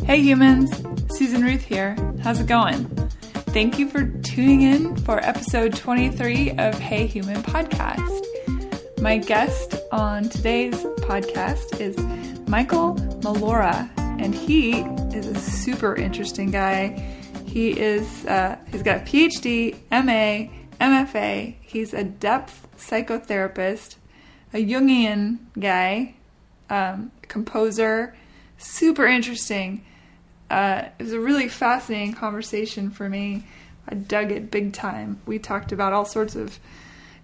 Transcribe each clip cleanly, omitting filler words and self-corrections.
Hey humans, Susan Ruth here. How's it going? Thank you for tuning in for episode 23 of Hey Human Podcast. My guest on today's podcast is Michael Mollura, and he is a super interesting guy. He's got a PhD, MA, MFA. He's a depth psychotherapist, a Jungian guy, composer. Super interesting. It was a really fascinating conversation for me. I dug it big time. We talked about all sorts of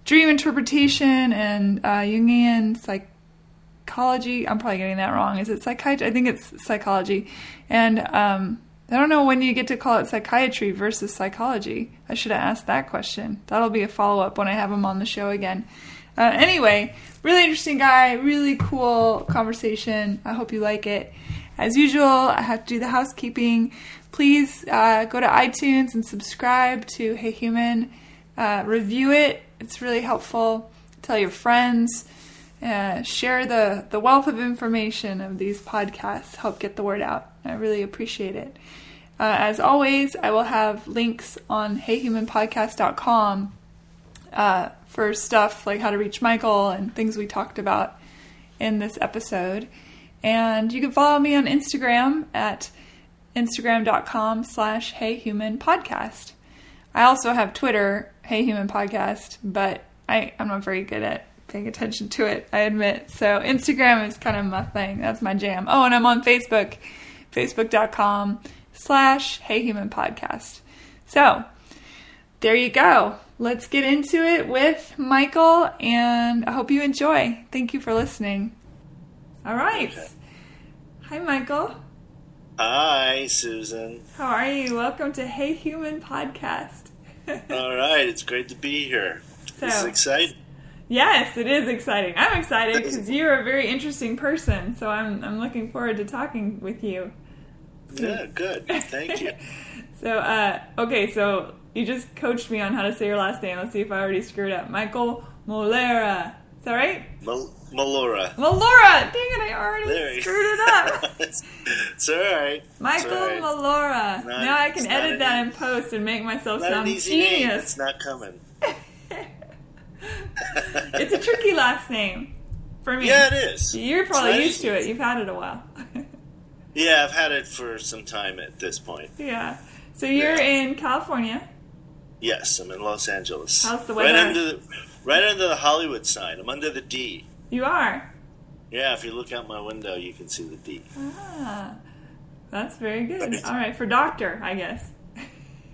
dream interpretation and Jungian psychology. I'm probably getting that wrong. Is it psychiatry? I think it's psychology. And I don't know when you get to call it psychiatry versus psychology. I should have asked that question. That'll be a follow-up when I have him on the show again. Anyway, really interesting guy, really cool conversation. I hope you like it. As usual, I have to do the housekeeping. Please go to iTunes and subscribe to Hey Human. Review it. It's really helpful. Tell your friends. Share the wealth of information of these podcasts. Help get the word out. I really appreciate it. As always, I will have links on heyhumanpodcast.com for stuff like how to reach Michael and things we talked about in this episode. And you can follow me on Instagram at instagram.com/heyhumanpodcast. I also have Twitter, Hey Human Podcast, but I'm not very good at paying attention to it, I admit. So Instagram is kind of my thing. That's my jam. Oh, and I'm on Facebook, facebook.com/heyhumanpodcast. So there you go. Let's get into it with Michael, and I hope you enjoy. Thank you for listening. All right. Okay. Hi, Michael. Hi, Susan. How are you? Welcome to Hey Human Podcast. All right. It's great to be here. This is exciting. Yes, it is exciting. I'm excited because you're a very interesting person, so I'm looking forward to talking with you. Yeah, good. Thank you. Okay, so you just coached me on how to say your last name. Let's see if I already screwed up. Michael Mollura. Is that right? Mollura. Mollura! Dang it, I already screwed it up. It's all right. Michael Mollura. Now I can edit that in post and make myself sound genius. Name. It's not coming. It's a tricky last name for me. Yeah, it is. You're probably used to it. You've had it a while. Yeah, I've had it for some time at this point. Yeah. So you're in California? Yes, I'm in Los Angeles. How's the weather? Right under the Hollywood sign. I'm under the D. You are? Yeah, if you look out my window, you can see the D. Ah, that's very good. All right, for doctor, I guess.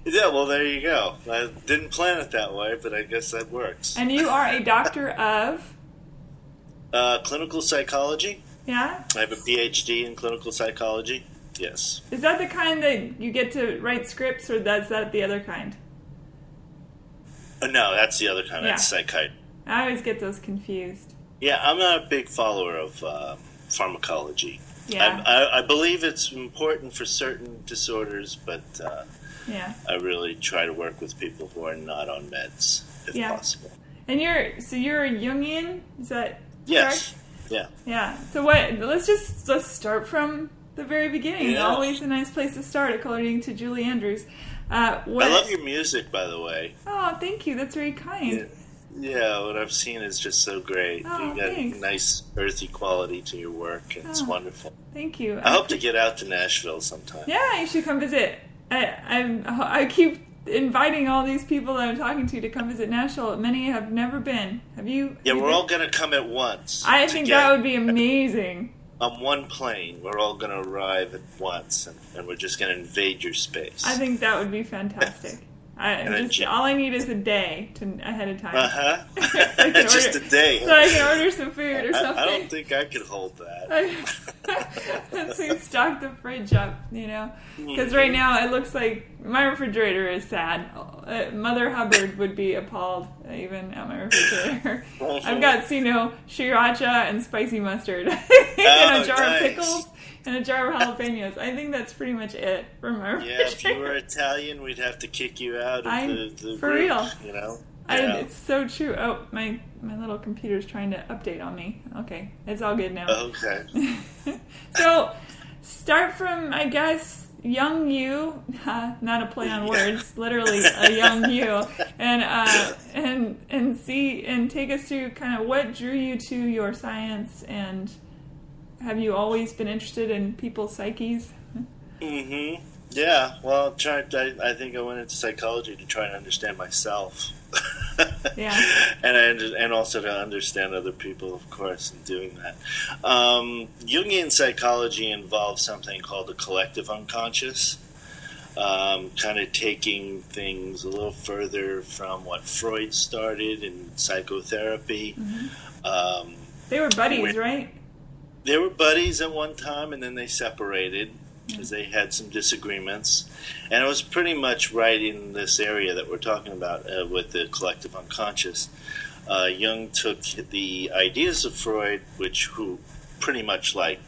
Yeah, well, there you go. I didn't plan it that way, but I guess that works. And you are a doctor of? Clinical psychology. Yeah? I have a PhD in clinical psychology. Yes. Is that the kind that you get to write scripts, or is that the other kind? No, that's the other kind. Yeah. That's psychiatry. I always get those confused. Yeah, I'm not a big follower of pharmacology. Yeah. I believe it's important for certain disorders, but yeah. I really try to work with people who are not on meds, if possible. And you're a Jungian? Is that yes. correct? Yeah. Yeah. So let's start from the very beginning. Yeah. Always a nice place to start, according to Julie Andrews. I love your music, by the way. Oh, thank you. That's very kind. Yeah, what I've seen is just so great. Oh, you got thanks. a nice earthy quality to your work, and it's wonderful. Thank you. I hope to get out to Nashville sometime. Yeah, you should come visit. I keep inviting all these people that I'm talking to come visit Nashville. Many have never been. Have you? Yeah, we're all going to come at once. I think that would be amazing. On one plane, we're all going to arrive at once, and we're just going to invade your space. I think that would be fantastic. All I need is a day ahead of time. So just a day. So I can order some food or something. I don't think I could hold that. Let's stock the fridge up, Because right now it looks like my refrigerator is sad. Mother Hubbard would be appalled even at my refrigerator. I've got, sriracha and spicy mustard and a jar of pickles and a jar of jalapenos. I think that's pretty much it for my refrigerator. Yeah, if you were Italian, we'd have to kick you out of the for group, real. It's so true. Oh, my little computer's trying to update on me. Okay, it's all good now. Okay. So start from, I guess, young you, not a play on words, literally a young you, and see and take us through kind of what drew you to your science, and have you always been interested in people's psyches? Mm-hmm. Yeah. Well, I think I went into psychology to try and understand myself. Yeah. and also to understand other people, of course, in doing that. Jungian psychology involves something called the collective unconscious, kind of taking things a little further from what Freud started in psychotherapy. Mm-hmm. They were buddies, right? They were buddies at one time, and then they separated because they had some disagreements. And it was pretty much right in this area that we're talking about with the collective unconscious. Jung took the ideas of Freud, who pretty much Freud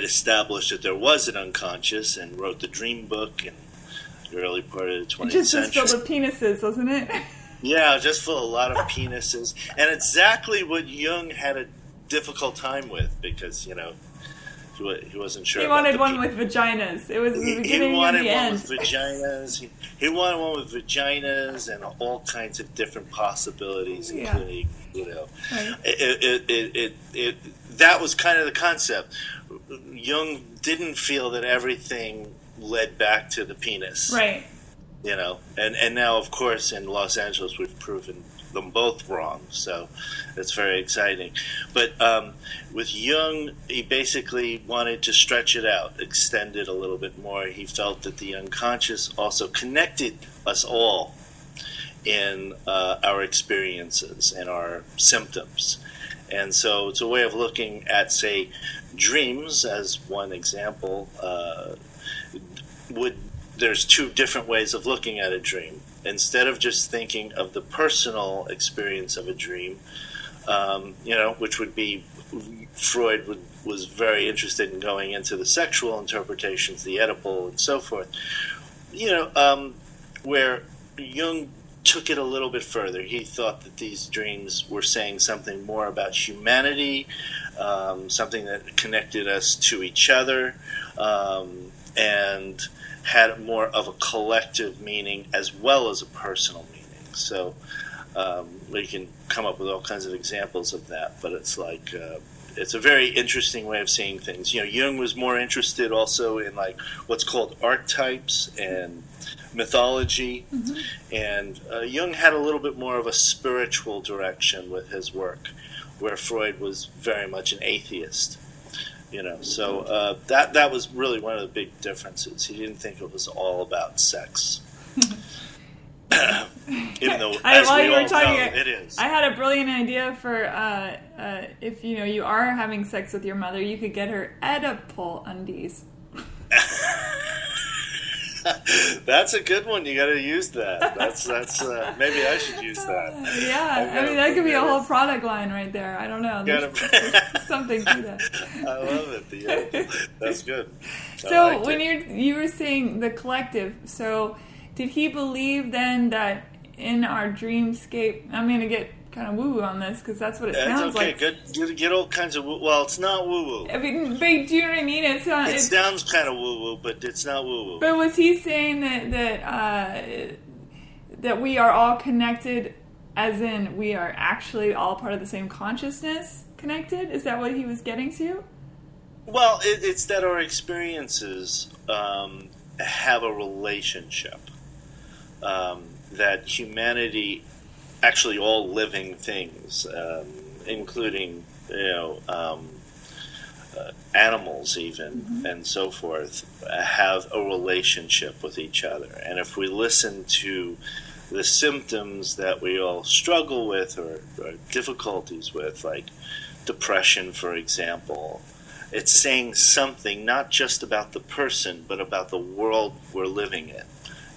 established that there was an unconscious and wrote the Dream Book in the early part of the 20th century. Just filled with penises, wasn't it? Yeah, just full of a lot of penises. And exactly what Jung had a difficult time with, because, he wasn't sure. He wanted one with vaginas. It was the beginning and the end. He wanted one with vaginas and all kinds of different possibilities, including, Right. That was kind of the concept. Jung didn't feel that everything led back to the penis. Right. And now, of course, in Los Angeles, we've proven them both wrong, so it's very exciting. But with Jung, he basically wanted to stretch it out, extend it a little bit more. He felt that the unconscious also connected us all in our experiences and our symptoms. And so it's a way of looking at, say, dreams as one example. There's two different ways of looking at a dream. Instead of just thinking of the personal experience of a dream, which would be, Freud was very interested in going into the sexual interpretations, the Oedipal and so forth, where Jung took it a little bit further. He thought that these dreams were saying something more about humanity, something that connected us to each other, and had more of a collective meaning as well as a personal meaning. So we can come up with all kinds of examples of that, but it's like it's a very interesting way of seeing things. Jung was more interested also in what's called archetypes and mythology, mm-hmm. and Jung had a little bit more of a spiritual direction with his work, where Freud was very much an atheist. So that was really one of the big differences. He didn't think it was all about sex. Even though, it is. I had a brilliant idea for if you are having sex with your mother, you could get her Oedipal undies. That's a good one. You got to use that. That's maybe I should use that. Yeah, that could be a whole product line right there. I don't know. There's something to that. I love it. That's good. So when you were saying the collective, so did he believe then that in our dreamscape? I'm going to get kind of woo-woo on this because that's what it sounds like. Get all kinds of woo. Well, it's not woo-woo. I mean, but do you know what I mean? It sounds kind of woo-woo, but it's not woo-woo. But was he saying that we are all connected, as in we are actually all part of the same consciousness connected? Is that what he was getting to? Well, it's that our experiences have a relationship. That humanity, actually all living things, including animals even, mm-hmm. and so forth, have a relationship with each other. And if we listen to the symptoms that we all struggle with or difficulties with, like depression, for example, it's saying something not just about the person, but about the world we're living in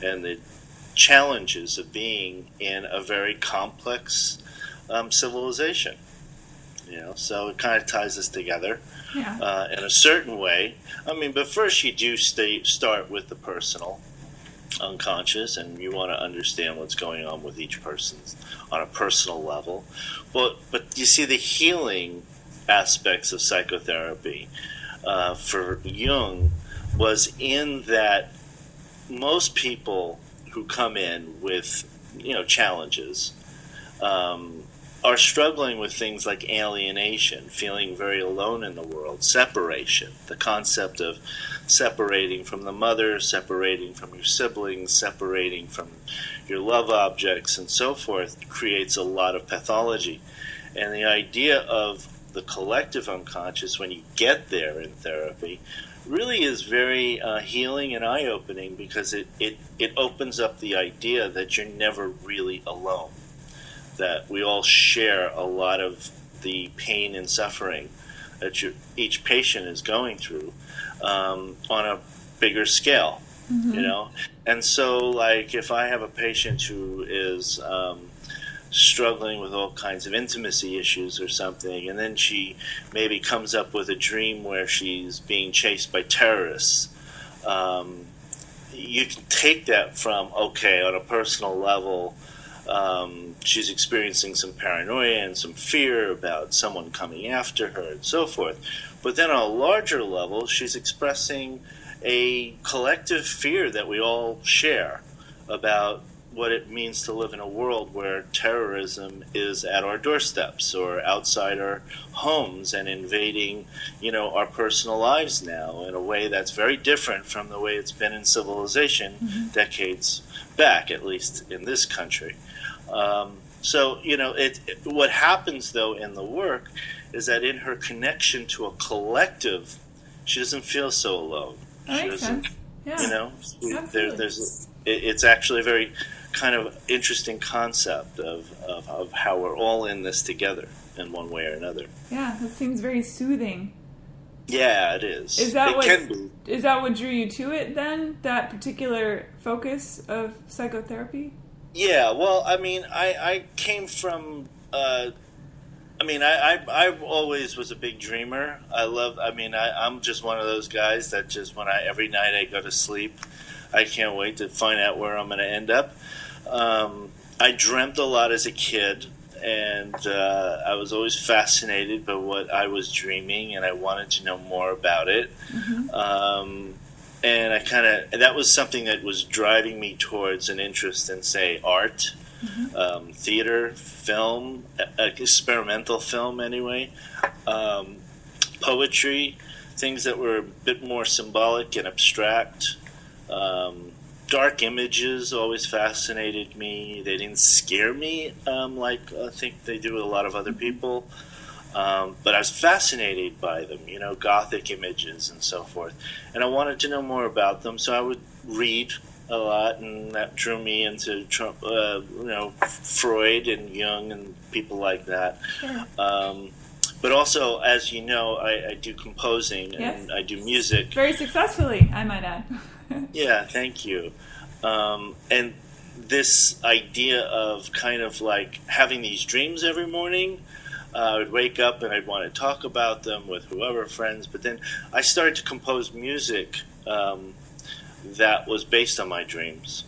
and the challenges of being in a very complex civilization. So it kind of ties us together in a certain way. I mean, but first you do start with the personal unconscious, and you want to understand what's going on with each person on a personal level. But you see, the healing aspects of psychotherapy for Jung was in that most people who come in with, challenges are struggling with things like alienation, feeling very alone in the world, separation, the concept of separating from the mother, separating from your siblings, separating from your love objects, and so forth, creates a lot of pathology. And the idea of the collective unconscious, when you get there in therapy, really is very healing and eye-opening, because it opens up the idea that you're never really alone, that we all share a lot of the pain and suffering that each patient is going through on a bigger scale, And so, like, if I have a patient who is struggling with all kinds of intimacy issues or something, and then she maybe comes up with a dream where she's being chased by terrorists, you can take that from, okay, on a personal level, she's experiencing some paranoia and some fear about someone coming after her and so forth. But then on a larger level, she's expressing a collective fear that we all share about what it means to live in a world where terrorism is at our doorsteps or outside our homes and invading, our personal lives now in a way that's very different from the way it's been in civilization decades back, at least in this country. What happens, though, in the work is that in her connection to a collective, she doesn't feel so alone. That makes sense. Yeah. It's actually a very kind of interesting concept of how we're all in this together in one way or another. Yeah, that seems very soothing. Yeah, it is. Is that what drew you to it then? That particular focus of psychotherapy? Yeah, well, I mean, I came from, I always was a big dreamer. I'm just one of those guys that just every night I go to sleep, I can't wait to find out where I'm going to end up. I dreamt a lot as a kid, and I was always fascinated by what I was dreaming, and I wanted to know more about it. And that was something that was driving me towards an interest in, say, art, theater, film, experimental film anyway, poetry, things that were a bit more symbolic and abstract. Dark images always fascinated me. They didn't scare me like I think they do with a lot of other people. But I was fascinated by them, Gothic images and so forth. And I wanted to know more about them, so I would read a lot, and that drew me into Freud and Jung and people like that. Sure. But also, as you know, I do composing and I do music. Very successfully, I might add. Yeah, thank you. And this idea of kind of like having these dreams every morning, I would wake up and I'd want to talk about them with whoever, friends. But then I started to compose music that was based on my dreams.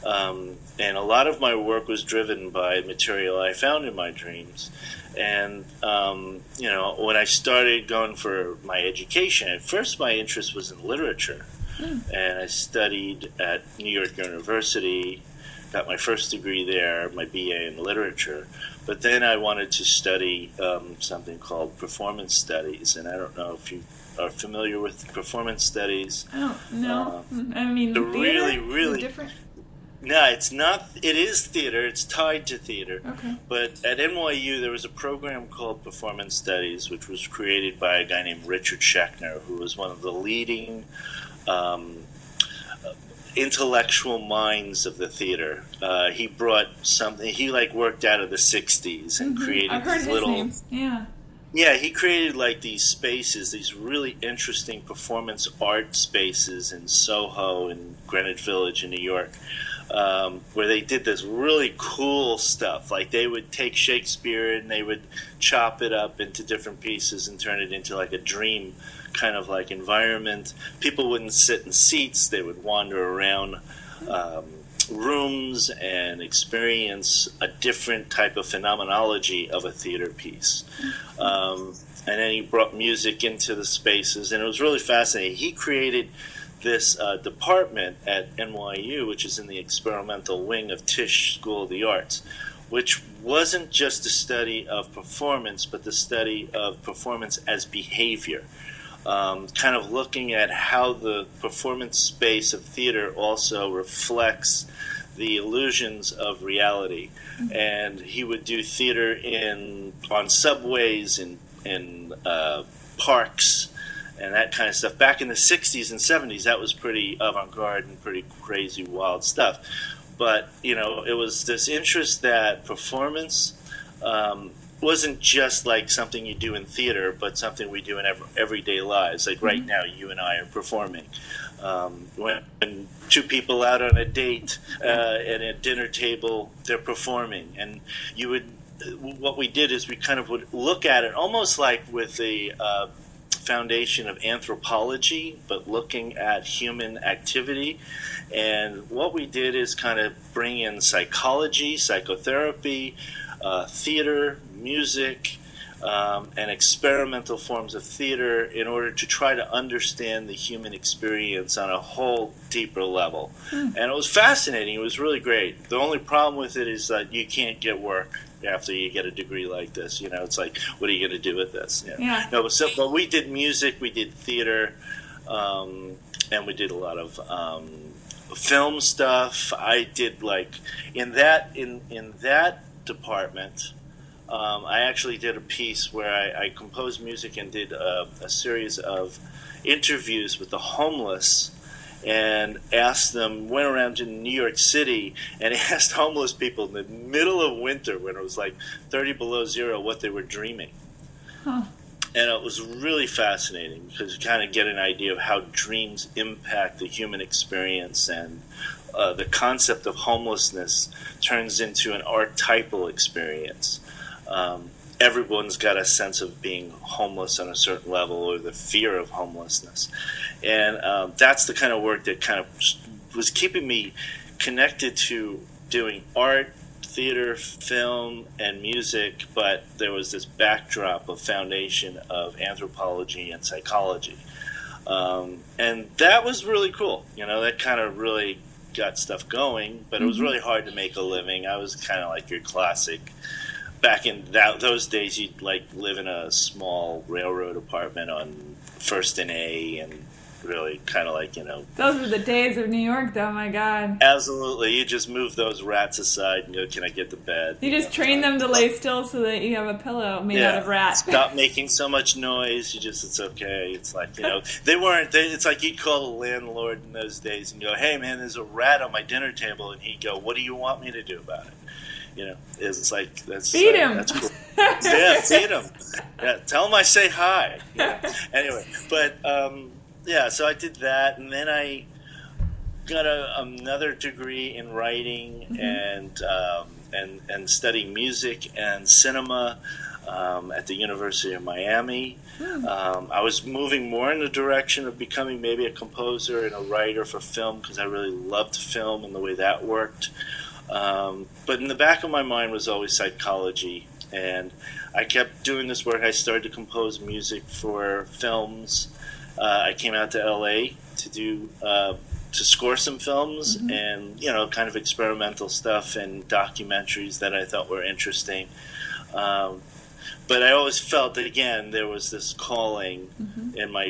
And a lot of my work was driven by material I found in my dreams. And, when I started going for my education, at first my interest was in literature. And I studied at New York University, got my first degree there, my BA in literature. But then I wanted to study something called performance studies, and I don't know if you are familiar with performance studies. Oh, no. I mean, they're theater really is different. No, it's not. It is theater. It's tied to theater. Okay. But at NYU, there was a program called Performance Studies, which was created by a guy named Richard Schechner, who was one of the leading intellectual minds of the theater. He brought something. He worked out of the '60s and created I've heard these his little. name. Yeah. Yeah, he created these spaces, these really interesting performance art spaces in Soho and Greenwich Village in New York, where they did this really cool stuff. Like they would take Shakespeare and they would chop it up into different pieces and turn it into a dream kind of environment. People wouldn't sit in seats; they would wander around rooms and experience a different type of phenomenology of a theater piece. and then he brought music into the spaces, and it was really fascinating. He created this department at NYU, which is in the experimental wing of Tisch School of the Arts, which wasn't just the study of performance, but the study of performance as behavior. Kind of looking at how the performance space of theater also reflects the illusions of reality. And he would do theater on subways, in parks, and that kind of stuff. Back in the 60s and 70s, that was pretty avant-garde and pretty crazy, wild stuff. But, it was this interest that performance wasn't just like something you do in theater, but something we do in everyday lives. Like right now, you and I are performing. When two people out on a date at a dinner table, they're performing. And what we did is we kind of would look at it almost like with the foundation of anthropology, but looking at human activity. And what we did is kind of bring in psychology, psychotherapy, theater, music, and experimental forms of theater in order to try to understand the human experience on a whole deeper level. And it was fascinating. It was really great. The only problem with it is that you can't get work after you get a degree like this. It's like, what are you going to do with this? Yeah. No, but we did music, we did theater, and we did a lot of film stuff. I did in that department. I actually did a piece where I composed music and did a series of interviews with the homeless, and went around to New York City and asked homeless people in the middle of winter, when it was like 30 below zero, what they were dreaming. Huh. And it was really fascinating because you kind of get an idea of how dreams impact the human experience, and the concept of homelessness turns into an archetypal experience. Everyone's got a sense of being homeless on a certain level, or the fear of homelessness. And that's the kind of work that kind of was keeping me connected to doing art, theater, film, and music, but there was this backdrop of foundation of anthropology and psychology. And that was really cool. That kind of really got stuff going, but it was really hard to make a living. I was kind of like your classic. Back in those days, you'd live in a small railroad apartment on First and A, and really kind of Those were the days of New York, though, my God. Absolutely. You just move those rats aside and go, can I get to bed? You just train them to lay still so that you have a pillow made out of rat. Stop making so much noise. It's okay. It's like, it's like you'd call the landlord in those days and go, hey, man, there's a rat on my dinner table. And he'd go, what do you want me to do about it? It's like, that's feed him. That's cool. Yeah, feed him. Yeah, tell him I say hi. Anyway, but so I did that, and then I got another degree in writing and studying music and cinema at the University of Miami. I was moving more in the direction of becoming maybe a composer and a writer for film, because I really loved film and the way that worked. But in the back of my mind was always psychology, and I kept doing this work. I started to compose music for films. I came out to LA to score some films, and kind of experimental stuff and documentaries that I thought were interesting. But I always felt that, again, there was this calling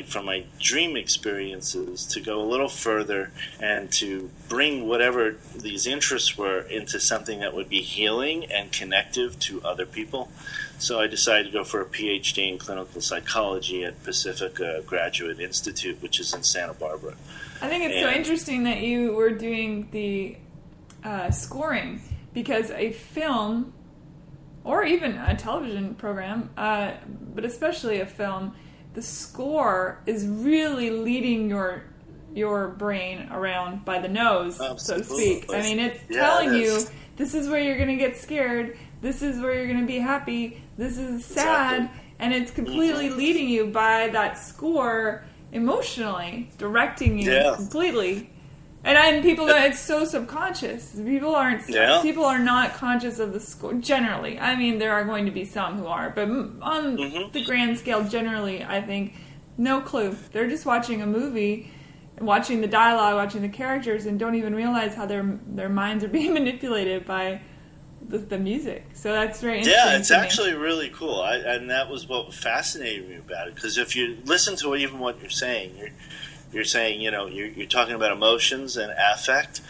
from my dream experiences to go a little further and to bring whatever these interests were into something that would be healing and connective to other people. So I decided to go for a PhD in clinical psychology at Pacifica Graduate Institute, which is in Santa Barbara. I think it's so interesting that you were doing the scoring, because a film, or even a television program, but especially a film, the score is really leading your brain around by the nose, so to speak. I mean, it's telling you, this is where you're going to get scared, this is where you're going to be happy, this is sad, and it's completely leading you by that score emotionally, directing you completely. And people, it's so subconscious. People are not conscious of the score, generally. I mean, there are going to be some who are, but on the grand scale, generally, I think, no clue. They're just watching a movie, watching the dialogue, watching the characters, and don't even realize how their minds are being manipulated by the music. So that's very interesting. Yeah, it's actually really cool. And that was what fascinated me about it. Because if you listen to even what you're saying, you're saying, you're talking about emotions and affect,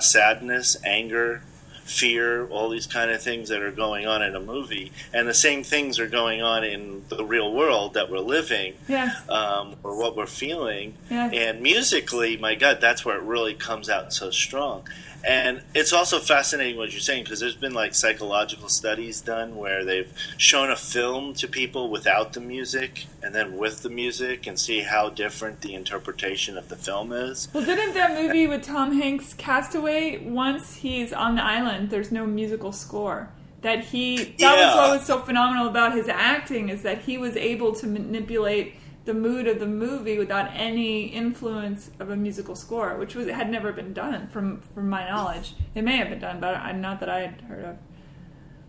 sadness, anger, fear, all these kind of things that are going on in a movie, and the same things are going on in the real world that we're living, or what we're feeling. Yes. And musically, my God, that's where it really comes out so strong. And it's also fascinating what you're saying, because there's been like psychological studies done where they've shown a film to people without the music and then with the music, and see how different the interpretation of the film is. Well, didn't that movie with Tom Hanks, Castaway, once he's on the island, there's no musical score. That was what was so phenomenal about his acting, is that he was able to manipulate the mood of the movie without any influence of a musical score, which had never been done from my knowledge. It may have been done, but not that I had heard of.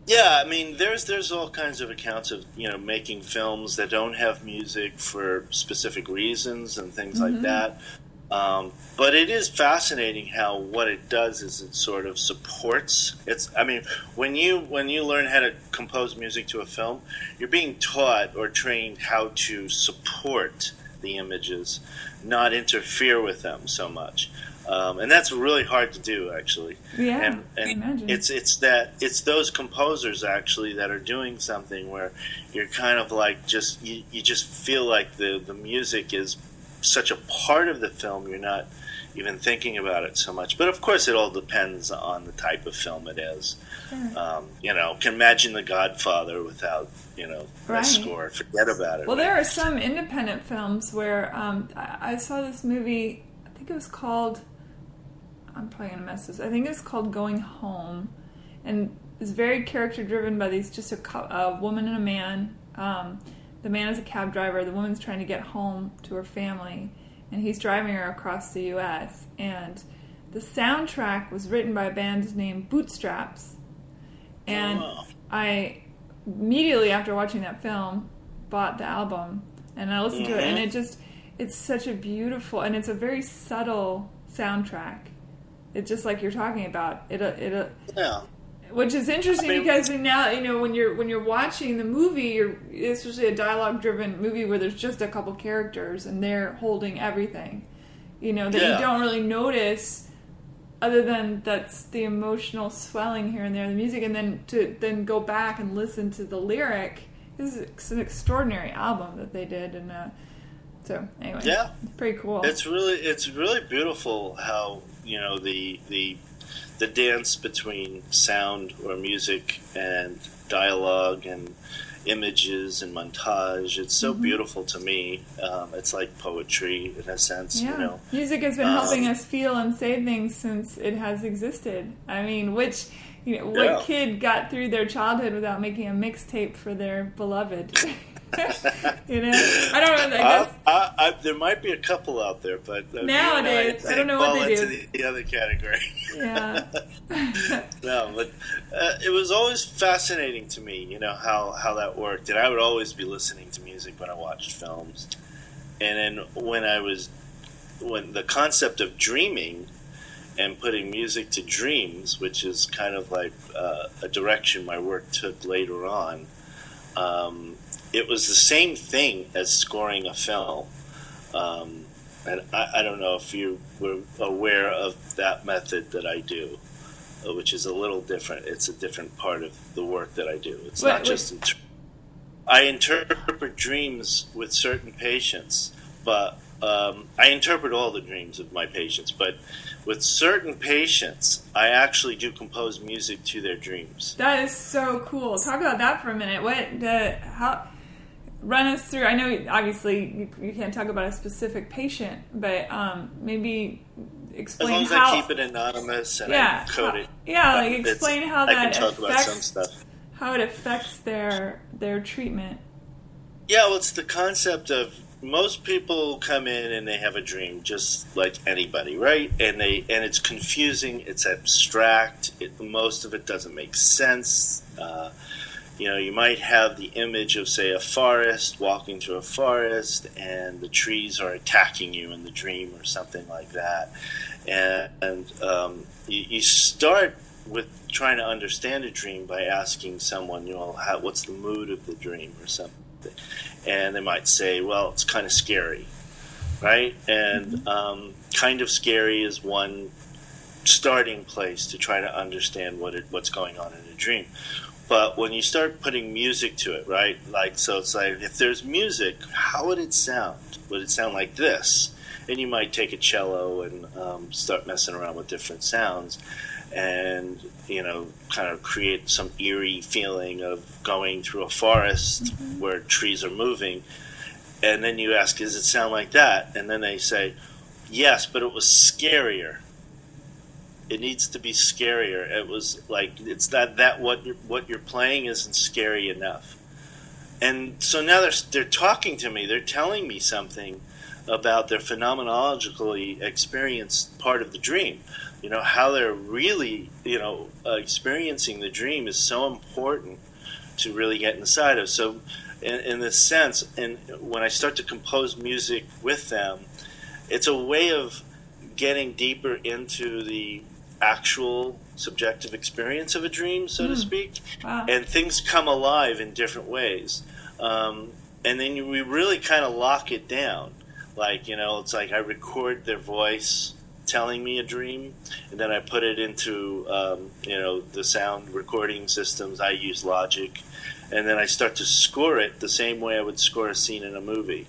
Yeah, I mean, there's all kinds of accounts of making films that don't have music for specific reasons and things like that. But it is fascinating how what it does is it sort of supports. When you learn how to compose music to a film, you're being taught or trained how to support the images, not interfere with them so much. And that's really hard to do, actually. Yeah, and imagine. it's those composers actually that are doing something where you're kind of like you just feel like the music is such a part of the film, you're not even thinking about it so much. But of course, it all depends on the type of film it is. Sure. Can imagine The Godfather without a score. Forget about it. Well, there are some independent films where I saw this movie. I think it was called. I'm probably gonna mess this. I think it's called Going Home, and it's very character driven by a woman and a man. The man is a cab driver. The woman's trying to get home to her family, and he's driving her across the U.S. And the soundtrack was written by a band named Bootstraps. And I, immediately after watching that film, bought the album, and I listened to it, and it's such a beautiful, and it's a very subtle soundtrack. It's just like you're talking about. Which is interesting because now, when you're watching the movie, it's usually a dialogue-driven movie where there's just a couple characters and they're holding everything, that you don't really notice, other than that's the emotional swelling here and there, the music, and then to go back and listen to the lyric. This is an extraordinary album that they did, and so anyway, it's pretty cool. It's really beautiful how the dance between sound or music and dialogue and images and montage. It's so beautiful to me. It's like poetry in a sense. Yeah. Music has been helping us feel and say things since it has existed. I mean, what kid got through their childhood without making a mixtape for their beloved? I don't know. I guess there might be a couple out there, but nowadays I don't know what they do. Into the other category. Yeah. No, but it was always fascinating to me, how that worked, and I would always be listening to music when I watched films. And then when the concept of dreaming and putting music to dreams, which is kind of like a direction my work took later on. It was the same thing as scoring a film. And I don't know if you were aware of that method that I do, which is a little different. It's a different part of the work that I do. It's not just... I interpret dreams with certain patients, but I interpret all the dreams of my patients, but with certain patients, I actually do compose music to their dreams. That is so cool. Talk about that for a minute. Run us through. I know, obviously, you can't talk about a specific patient, but maybe explain as long as I keep it anonymous and I code it. Yeah, explain how that I can talk about some stuff. How it affects their treatment. Yeah, well, it's the concept of most people come in and they have a dream just like anybody, right? And it's confusing, it's abstract, most of it doesn't make sense. You might have the image of, say, a forest, walking through a forest, and the trees are attacking you in the dream or something like that. And you start with trying to understand a dream by asking someone, what's the mood of the dream or something. And they might say, well, it's kind of scary, right? And kind of scary is one starting place to try to understand what's going on in a dream. But when you start putting music to it, right? So it's like, if there's music, how would it sound? Would it sound like this? And you might take a cello and start messing around with different sounds and, kind of create some eerie feeling of going through a forest where trees are moving. And then you ask, does it sound like that? And then they say, yes, but it was scarier. It needs to be scarier. It was like, it's that what you're playing isn't scary enough. And so now they're talking to me. They're telling me something about their phenomenologically experienced part of the dream. How they're really, experiencing the dream is so important to really get inside of. So in this sense, and when I start to compose music with them, it's a way of getting deeper into the actual subjective experience of a dream, so to speak. Wow. And things come alive in different ways. And then we really kind of lock it down. Like, it's like I record their voice telling me a dream, and then I put it into, the sound recording systems. I use Logic, and then I start to score it the same way I would score a scene in a movie.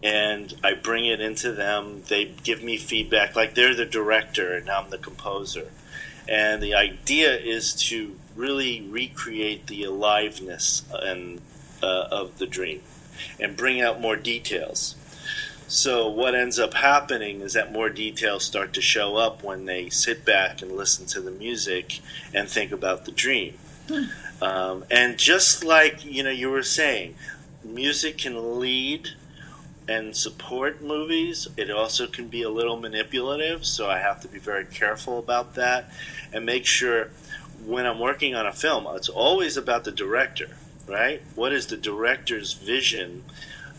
And I bring it into them. They give me feedback, like they're the director and I'm the composer. And the idea is to really recreate the aliveness of the dream and bring out more details. So what ends up happening is that more details start to show up when they sit back and listen to the music and think about the dream. And just like you were saying, music can lead and support movies. It also can be a little manipulative, so I have to be very careful about that and make sure when I'm working on a film, it's always about the director, right? What is the director's vision?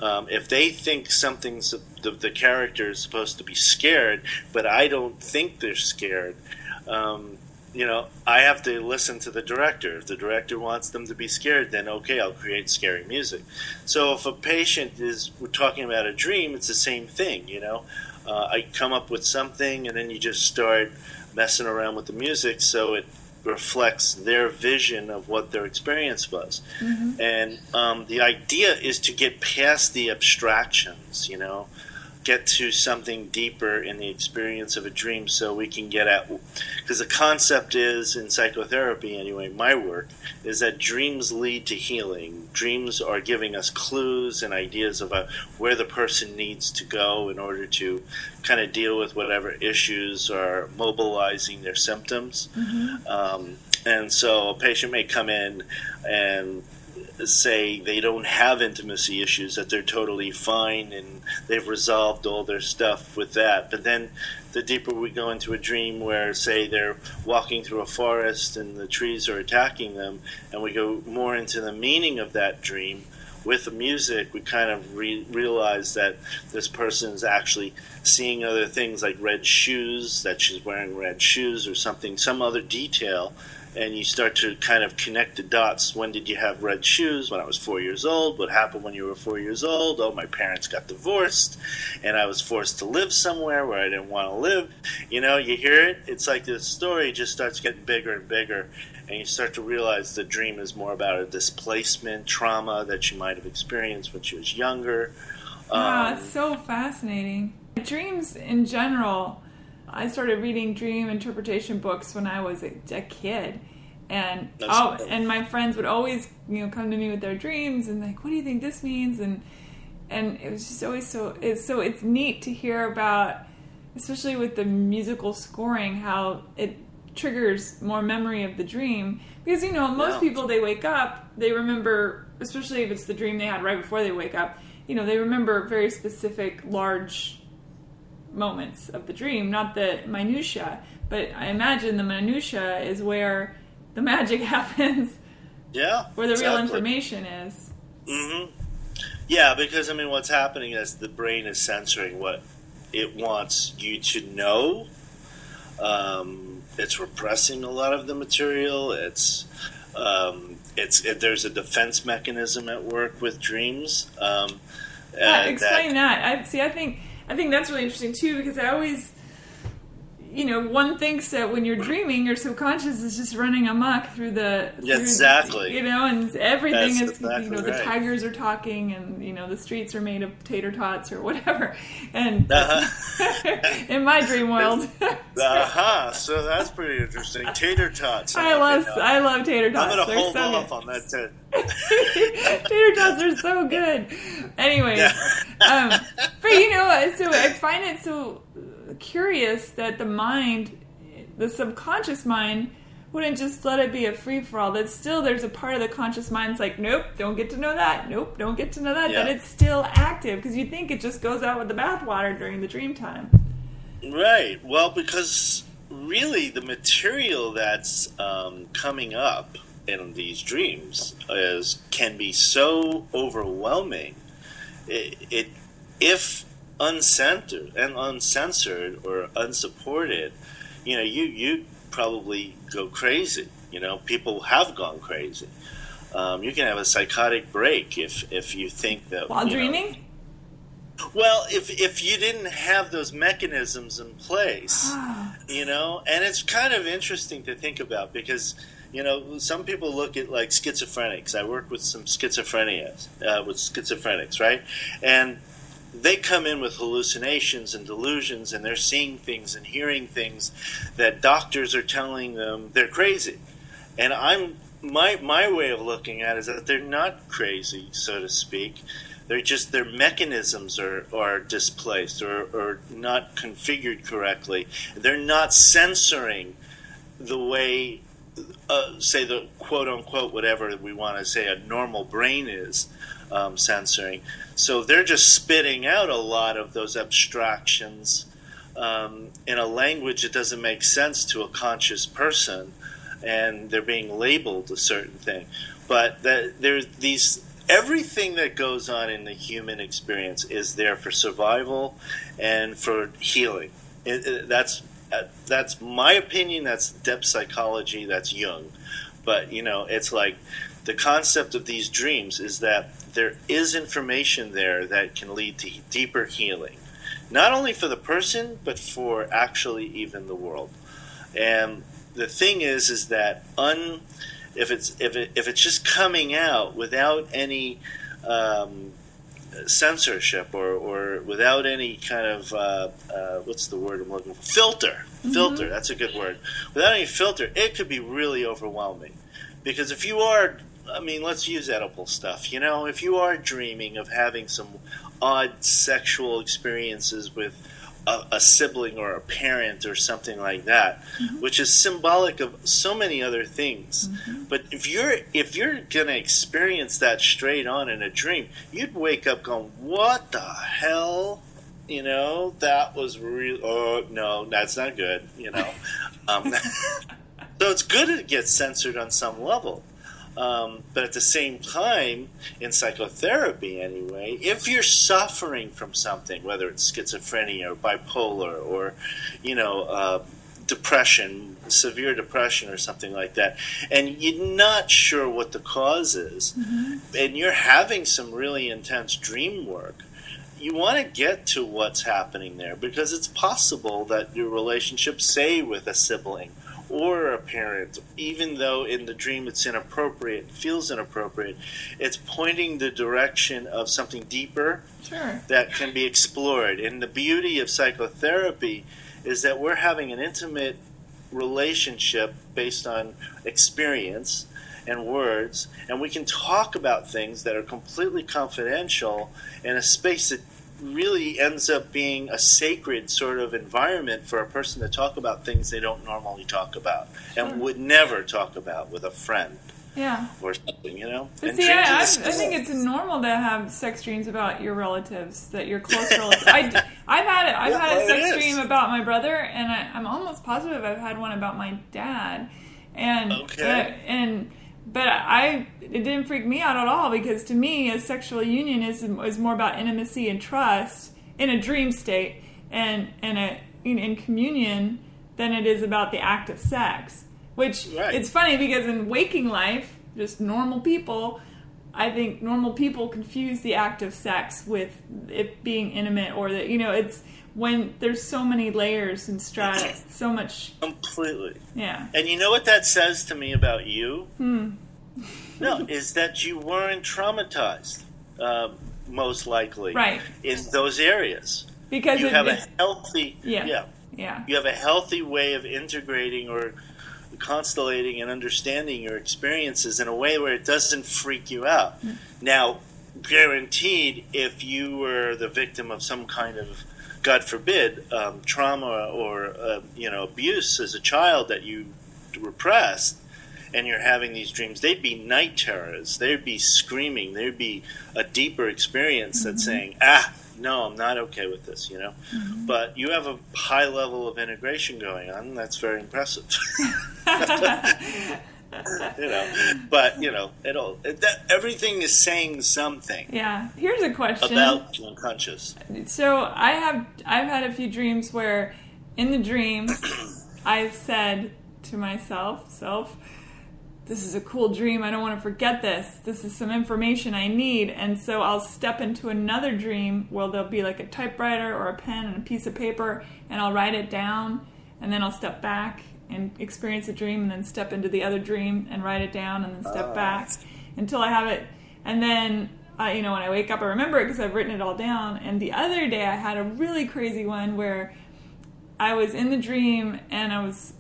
If they think the character is supposed to be scared, but I don't think they're scared, I have to listen to the director. If the director wants them to be scared, then okay, I'll create scary music. So if a patient we're talking about a dream, it's the same thing, I come up with something and then you just start messing around with the music so it reflects their vision of what their experience was. And the idea is to get past the abstractions, get to something deeper in the experience of a dream so we can get at, because the concept is, in psychotherapy anyway, my work, is that dreams lead to healing. Dreams are giving us clues and ideas about where the person needs to go in order to kind of deal with whatever issues are mobilizing their symptoms. And so a patient may come in and say they don't have intimacy issues, that they're totally fine and they've resolved all their stuff with that. But then the deeper we go into a dream where, say, they're walking through a forest and the trees are attacking them, and we go more into the meaning of that dream with the music, we kind of realize that this person is actually seeing other things, like red shoes, that she's wearing red shoes or something, some other detail. And you start to kind of connect the dots. When did you have red shoes? When I was 4 years old. What happened when you were 4 years old? Oh, my parents got divorced, and I was forced to live somewhere where I didn't want to live. You hear it. It's like the story just starts getting bigger and bigger, and you start to realize the dream is more about a displacement, trauma that you might have experienced when she was younger. It's so fascinating. Dreams in general, I started reading dream interpretation books when I was a kid, and and my friends would always come to me with their dreams and like, what do you think this means? And it was just always it's neat to hear about, especially with the musical scoring, how it triggers more memory of the dream, because most people, they wake up, they remember, especially if it's the dream they had right before they wake up, they remember very specific, large moments of the dream, not the minutia. But I imagine the minutia is where the magic happens. Yeah, where the real exactly. information is. Mm-hmm. Yeah, because what's happening is the brain is censoring what it wants you to know. It's repressing a lot of the material. There's a defense mechanism at work with dreams. Explain that. I think that's really interesting too, because I always, one thinks that when you're dreaming, your subconscious is just running amok through exactly. And everything is, exactly the right. tigers are talking, and the streets are made of tater tots or whatever. And in my dream world, so that's pretty interesting. Tater tots. I love tater tots. I'm going to hold so off on that too. Tater tots are so good. Anyway, but so I find it so curious that the subconscious mind wouldn't just let it be a free-for-all. That still there's a part of the conscious mind that's like, nope, don't get to know that. Nope, don't get to know that. Yeah. That it's still active, because you think it just goes out with the bathwater during the dream time. Right. Well, because really the material that's coming up in these dreams can be so overwhelming. If uncensored or unsupported, you probably go crazy. People have gone crazy. You can have a psychotic break if you think that while dreaming. Well, if you didn't have those mechanisms in place, and it's kind of interesting to think about, because some people look at like schizophrenics. I work with some schizophrenics, right? And they come in with hallucinations and delusions, and they're seeing things and hearing things that doctors are telling them they're crazy. And my way of looking at it is that they're not crazy, so to speak. They're just, their mechanisms are displaced or not configured correctly. They're not censoring the way, say the quote-unquote, whatever we want to say, a normal brain is censoring. So they're just spitting out a lot of those abstractions in a language that doesn't make sense to a conscious person, and they're being labeled a certain thing. But there's everything that goes on in the human experience is there for survival and for healing. That's my opinion. That's depth psychology. That's Jung. But it's like the concept of these dreams is that there is information there that can lead to deeper healing, not only for the person, but for actually even the world. And the thing is that if it's just coming out without any censorship or without any kind of what's the word I'm looking for? Filter. Filter. That's a good word. Without any filter, it could be really overwhelming. Because if you are, let's use edible stuff. If you are dreaming of having some odd sexual experiences with a sibling or a parent or something like that, which is symbolic of so many other things. But if you're going to experience that straight on in a dream, you'd wake up going, what the hell? That was real. Oh, no, that's not good, So it's good to get censored on some level. But at the same time, in psychotherapy anyway, if you're suffering from something, whether it's schizophrenia or bipolar or, depression, severe depression or something like that, and you're not sure what the cause is, and you're having some really intense dream work, you want to get to what's happening there, because it's possible that your relationship, say with a sibling or a parent, even though in the dream it's inappropriate, feels inappropriate, it's pointing the direction of something deeper that can be explored. And the beauty of psychotherapy is that we're having an intimate relationship based on experience and words, and we can talk about things that are completely confidential in a space that really ends up being a sacred sort of environment for a person to talk about things they don't normally talk about and would never talk about with a friend. Yeah. Or something, But And see, dreams I are the think same. it's normal to have sex dreams about your relatives, that your close relatives. I've had a sex dream about my brother, and I'm almost positive I've had one about my dad. And but it didn't freak me out at all, because to me, a sexual union is more about intimacy and trust in a dream state, and in communion than it is about the act of sex. Which, it's funny, because in waking life, just normal people, I think normal people confuse the act of sex with it being intimate, or that, it's when there's so many layers and strata, so much. Completely. Yeah. And you know what that says to me about you? No, is that you weren't traumatized, most likely, in those areas. Because you have a healthy, you have a healthy way of integrating or constellating and understanding your experiences in a way where it doesn't freak you out. Now, guaranteed, if you were the victim of some kind of, God forbid, trauma or abuse as a child that you repressed, and you're having these dreams, they'd be night terrors. They'd be screaming. There'd be a deeper experience that's saying, no, I'm not okay with this, But you have a high level of integration going on, and that's very impressive. Everything is saying something. Yeah. Here's a question about the unconscious. So I've had a few dreams where, in the dream, I've said to myself, this is a cool dream. I don't want to forget this. This is some information I need. And so I'll step into another dream where there'll be like a typewriter or a pen and a piece of paper, and I'll write it down, and then I'll step back and experience a dream, and then step into the other dream and write it down, and then step back until I have it. And then, when I wake up, I remember it because I've written it all down. And the other day I had a really crazy one where I was in the dream and I was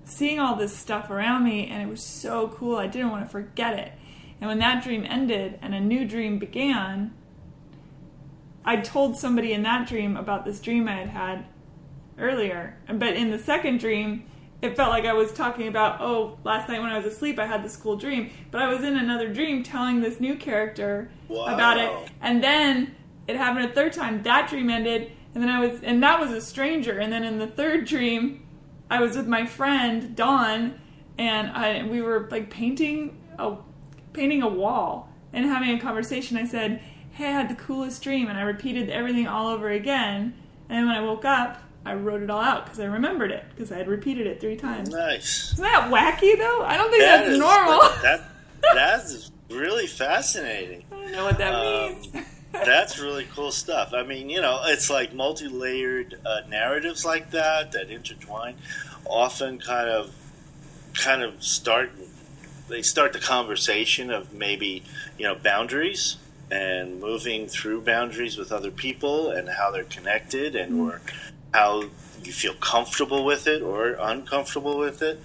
seeing all this stuff around me, and it was so cool. I didn't want to forget it. And when that dream ended and a new dream began, I told somebody in that dream about this dream I had had earlier. But in the second dream, it felt like I was talking about, last night when I was asleep, I had this cool dream. But I was in another dream telling this new character about it. And then it happened a third time. That dream ended, and then and that was a stranger. And then in the third dream, I was with my friend Dawn, and we were like painting a wall and having a conversation. I said, "Hey, I had the coolest dream," and I repeated everything all over again. And then when I woke up, I wrote it all out because I remembered it, because I had repeated it 3 times. Nice. Isn't that wacky though? I don't think that's normal. That is really fascinating. I don't know what that means. That's really cool stuff. I mean, it's like multi-layered narratives like that intertwine. Often kind of start the conversation of maybe, boundaries and moving through boundaries with other people and how they're connected, and or how you feel comfortable with it or uncomfortable with it.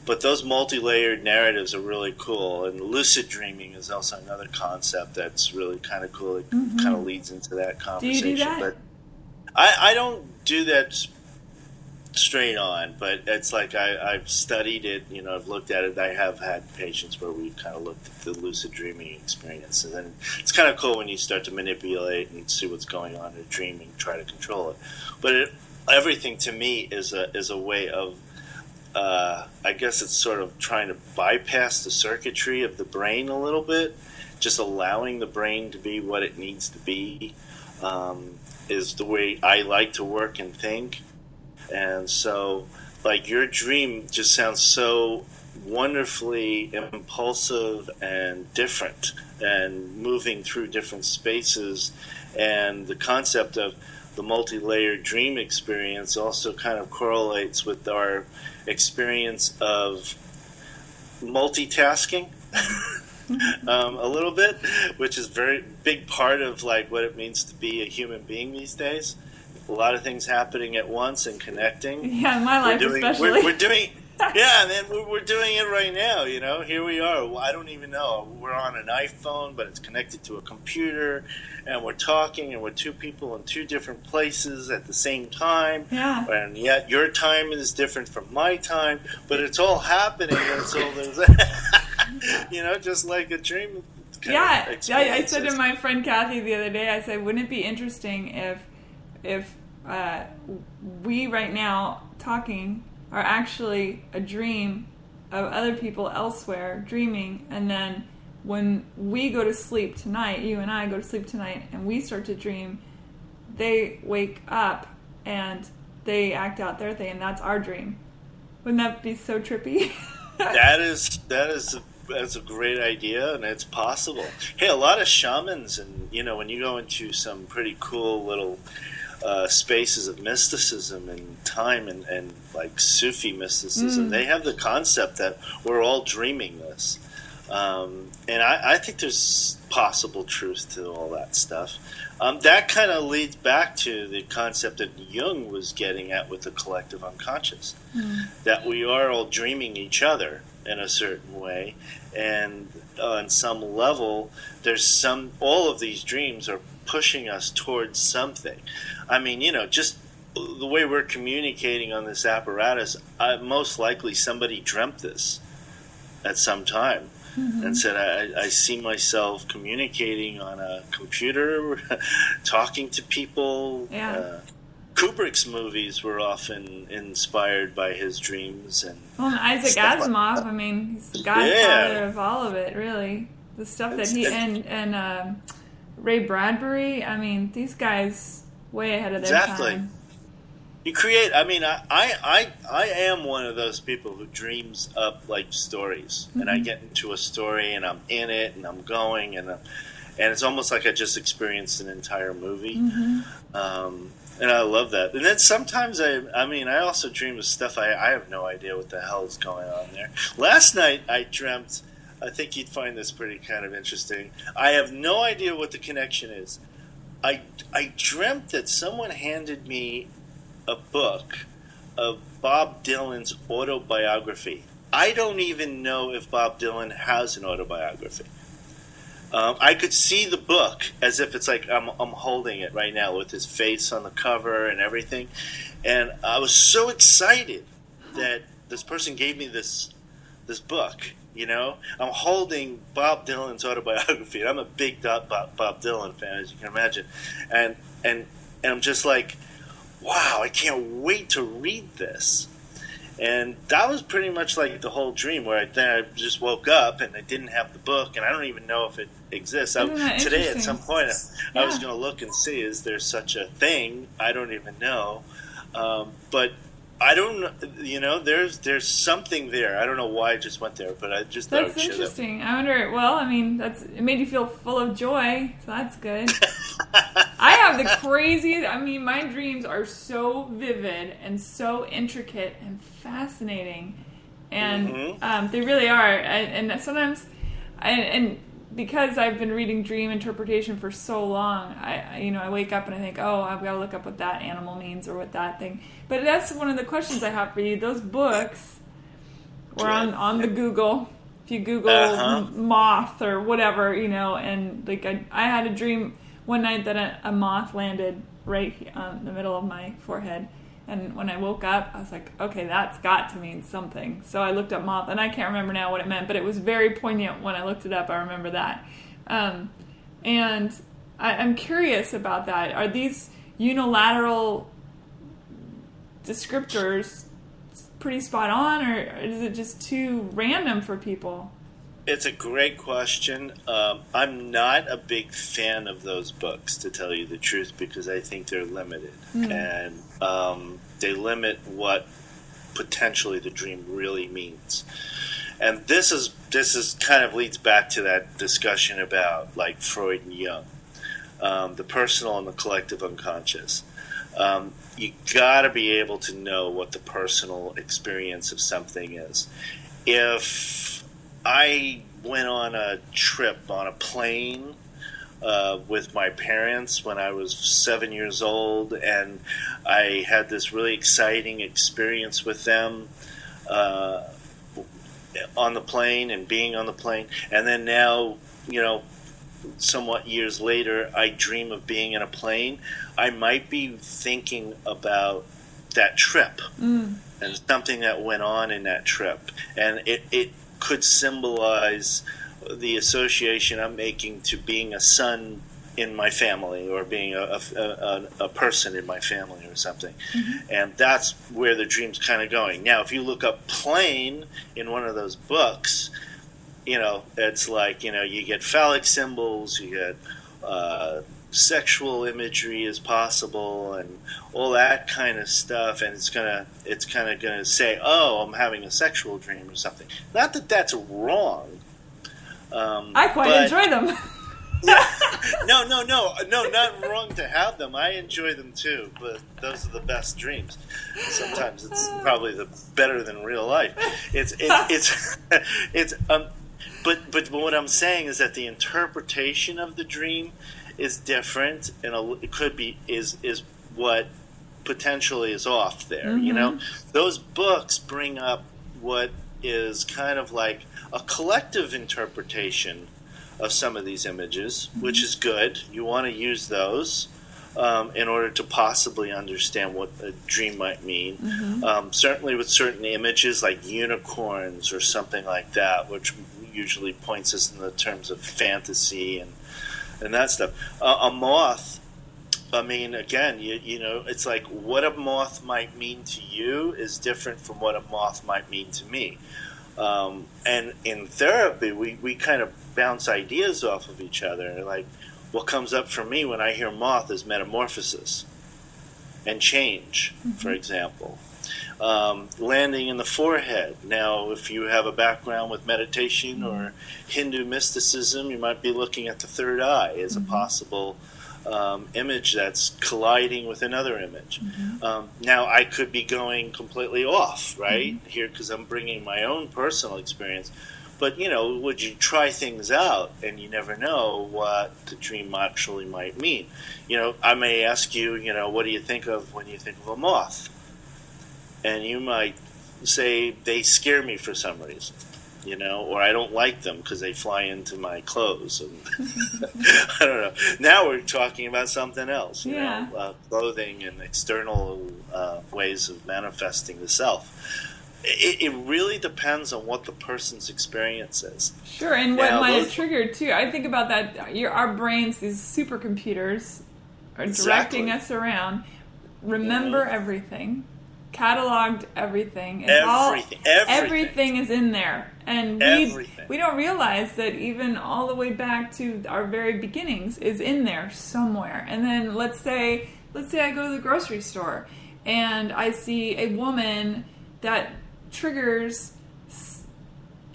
But those multi-layered narratives are really cool, and lucid dreaming is also another concept that's really kind of cool. It kind of leads into that conversation. Do you do that? But I don't do that straight on, but it's like I've studied it. I've looked at it. I have had patients where we've kind of looked at the lucid dreaming experience, and then it's kind of cool when you start to manipulate and see what's going on in a dream and try to control it. But everything to me is a way of I guess it's sort of trying to bypass the circuitry of the brain a little bit, just allowing the brain to be what it needs to be, is the way I like to work and think. And so, like, your dream just sounds so wonderfully impulsive and different, and moving through different spaces. And the concept of the multi-layered dream experience also kind of correlates with our experience of multitasking a little bit, which is a very big part of like what it means to be a human being these days. A lot of things happening at once and connecting. Yeah, in my life especially. We're doing Yeah, man, we're doing it right now, you know. Here we are. I don't even know. We're on an iPhone, but it's connected to a computer, and we're talking, and we're two people in two different places at the same time. Yeah. And yet your time is different from my time, but it's all happening, and so there's just like a dream. Yeah, I said to my friend Kathy the other day, I said, wouldn't it be interesting if we right now talking are actually a dream of other people elsewhere dreaming, and then when we go to sleep tonight, you and I go to sleep tonight, and we start to dream, they wake up and they act out their thing, and that's our dream. Wouldn't that be so trippy? That's a great idea, and it's possible. Hey, a lot of shamans, and when you go into some pretty cool little spaces of mysticism and time and like Sufi mysticism, they have the concept that we're all dreaming this. And I think there's possible truth to all that stuff. That kind of leads back to the concept that Jung was getting at with the collective unconscious, that we are all dreaming each other in a certain way, and on some level, all of these dreams are pushing us towards something. I mean, just the way we're communicating on this apparatus, most likely somebody dreamt this at some time. And said, I see myself communicating on a computer, talking to people. Yeah. Kubrick's movies were often inspired by his dreams. And Isaac Asimov, he's the godfather of all of it, really. The stuff that he and Ray Bradbury, these guys way ahead of their time. You create. I am one of those people who dreams up like stories, and I get into a story and I'm in it and I'm going and it's almost like I just experienced an entire movie, and I love that. And then sometimes I also dream of stuff I have no idea what the hell is going on there. Last night I dreamt. I think you'd find this pretty kind of interesting. I have no idea what the connection is. I dreamt that someone handed me a book of Bob Dylan's autobiography. I don't even know if Bob Dylan has an autobiography. I could see the book as if it's like I'm holding it right now with his face on the cover and everything. And I was so excited that this person gave me this book. I'm holding Bob Dylan's autobiography. I'm a big Bob Dylan fan, as you can imagine. And I'm just like, wow, I can't wait to read this. And that was pretty much like the whole dream, where I just woke up and I didn't have the book, and I don't even know if it exists. Today, at some point, I was going to look and see, is there such a thing? I don't even know. But I don't know, there's something there. I don't know why I just went there, but I just thought that's interesting. I wonder, it made you feel full of joy, so that's good. I have the craziest, my dreams are so vivid and so intricate and fascinating, and they really are. And sometimes, and because I've been reading dream interpretation for so long, I wake up and I think, oh, I've got to look up what that animal means or what that thing. But that's one of the questions I have for you. Those books were on the Google. If you Google moth or whatever, and like I had a dream one night that a moth landed right in the middle of my forehead. And when I woke up, I was like, okay, that's got to mean something. So I looked up moth, and I can't remember now what it meant, but it was very poignant when I looked it up. I remember that. And I'm curious about that. Are these unilateral descriptors pretty spot on, or is it just too random for people? It's a great question. I'm not a big fan of those books, to tell you the truth, because I think they're limited. And they limit what potentially the dream really means. And this is kind of leads back to that discussion about like Freud and Jung, the personal and the collective unconscious. You got to be able to know what the personal experience of something is. If I went on a trip on a plane with my parents when I was 7 years old, and I had this really exciting experience with them on the plane and being on the plane. And then now, somewhat years later, I dream of being in a plane. I might be thinking about that trip and something that went on in that trip. And it could symbolize the association I'm making to being a son in my family, or being a person in my family or something. And that's where the dream's kind of going. Now, if you look up plane in one of those books, it's like, you get phallic symbols, you get sexual imagery is possible, and all that kind of stuff, and it's kind of gonna say, oh, I'm having a sexual dream or something. Not that that's wrong. I quite enjoy them. No, not wrong to have them. I enjoy them too, but those are the best dreams. Sometimes it's probably better than real life. But what I'm saying is that the interpretation of the dream is different, and it could be is what potentially is off there. Those books bring up what is kind of like a collective interpretation of some of these images, which is good. You want to use those in order to possibly understand what a dream might mean. Certainly with certain images like unicorns or something like that, which usually points us in the terms of fantasy and that stuff. A moth, I mean, again, it's like what a moth might mean to you is different from what a moth might mean to me. And in therapy, we kind of bounce ideas off of each other. Like, what comes up for me when I hear moth is metamorphosis and change, for example. Landing in the forehead. Now, if you have a background with meditation or Hindu mysticism, you might be looking at the third eye as a possible image that's colliding with another image. Now, I could be going completely off, right, here, because I'm bringing my own personal experience. But, would you try things out, and you never know what the dream actually might mean. I may ask you, what do you think of when you think of a moth? And you might say, they scare me for some reason, or I don't like them because they fly into my clothes. And I don't know. Now we're talking about something else, clothing and external ways of manifesting the self. It really depends on what the person's experience is. Sure, and what might have triggered, too. I think about that. Our brains, these supercomputers, are directing us around. Remember everything. Cataloged everything. Everything is in there. And we don't realize that even all the way back to our very beginnings is in there somewhere. And then let's say I go to the grocery store and I see a woman that trigger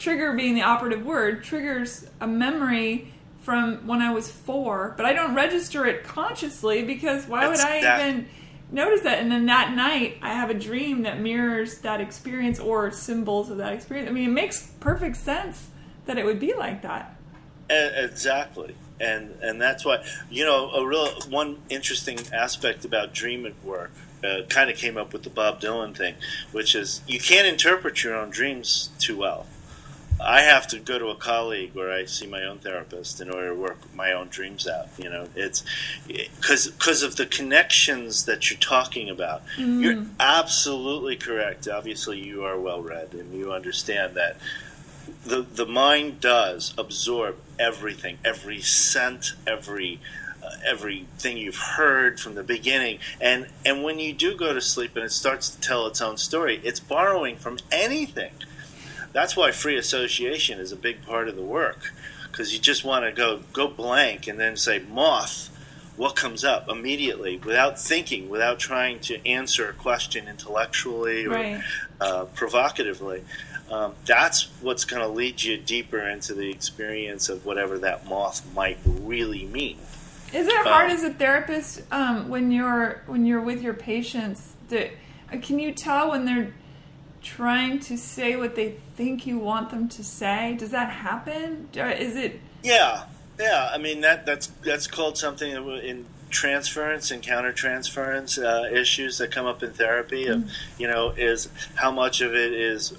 being the operative word, triggers a memory from when I was 4, but I don't register it consciously because why would I even notice that? And then that night I have a dream that mirrors that experience or symbols of that experience. I mean, it makes perfect sense that it would be like that. Exactly. And that's why, one interesting aspect about dream work kind of came up with the Bob Dylan thing, which is you can't interpret your own dreams too well. I have to go to a colleague or I see my own therapist in order to work my own dreams out. It's because of the connections that you're talking about. You're absolutely correct. Obviously, you are well read and you understand that the mind does absorb everything, every scent, everything you've heard from the beginning, and when you do go to sleep and it starts to tell its own story, it's borrowing from anything. That's why free association is a big part of the work, because you just want to go blank and then say moth, what comes up immediately without thinking, without trying to answer a question intellectually or provocatively. That's what's going to lead you deeper into the experience of whatever that moth might really mean. Is it hard as a therapist when you're with your patients? Can you tell when they're trying to say what they think you want them to say? Does that happen? Or is it? Yeah. I mean that's called something in transference and countertransference issues that come up in therapy. Is how much of it is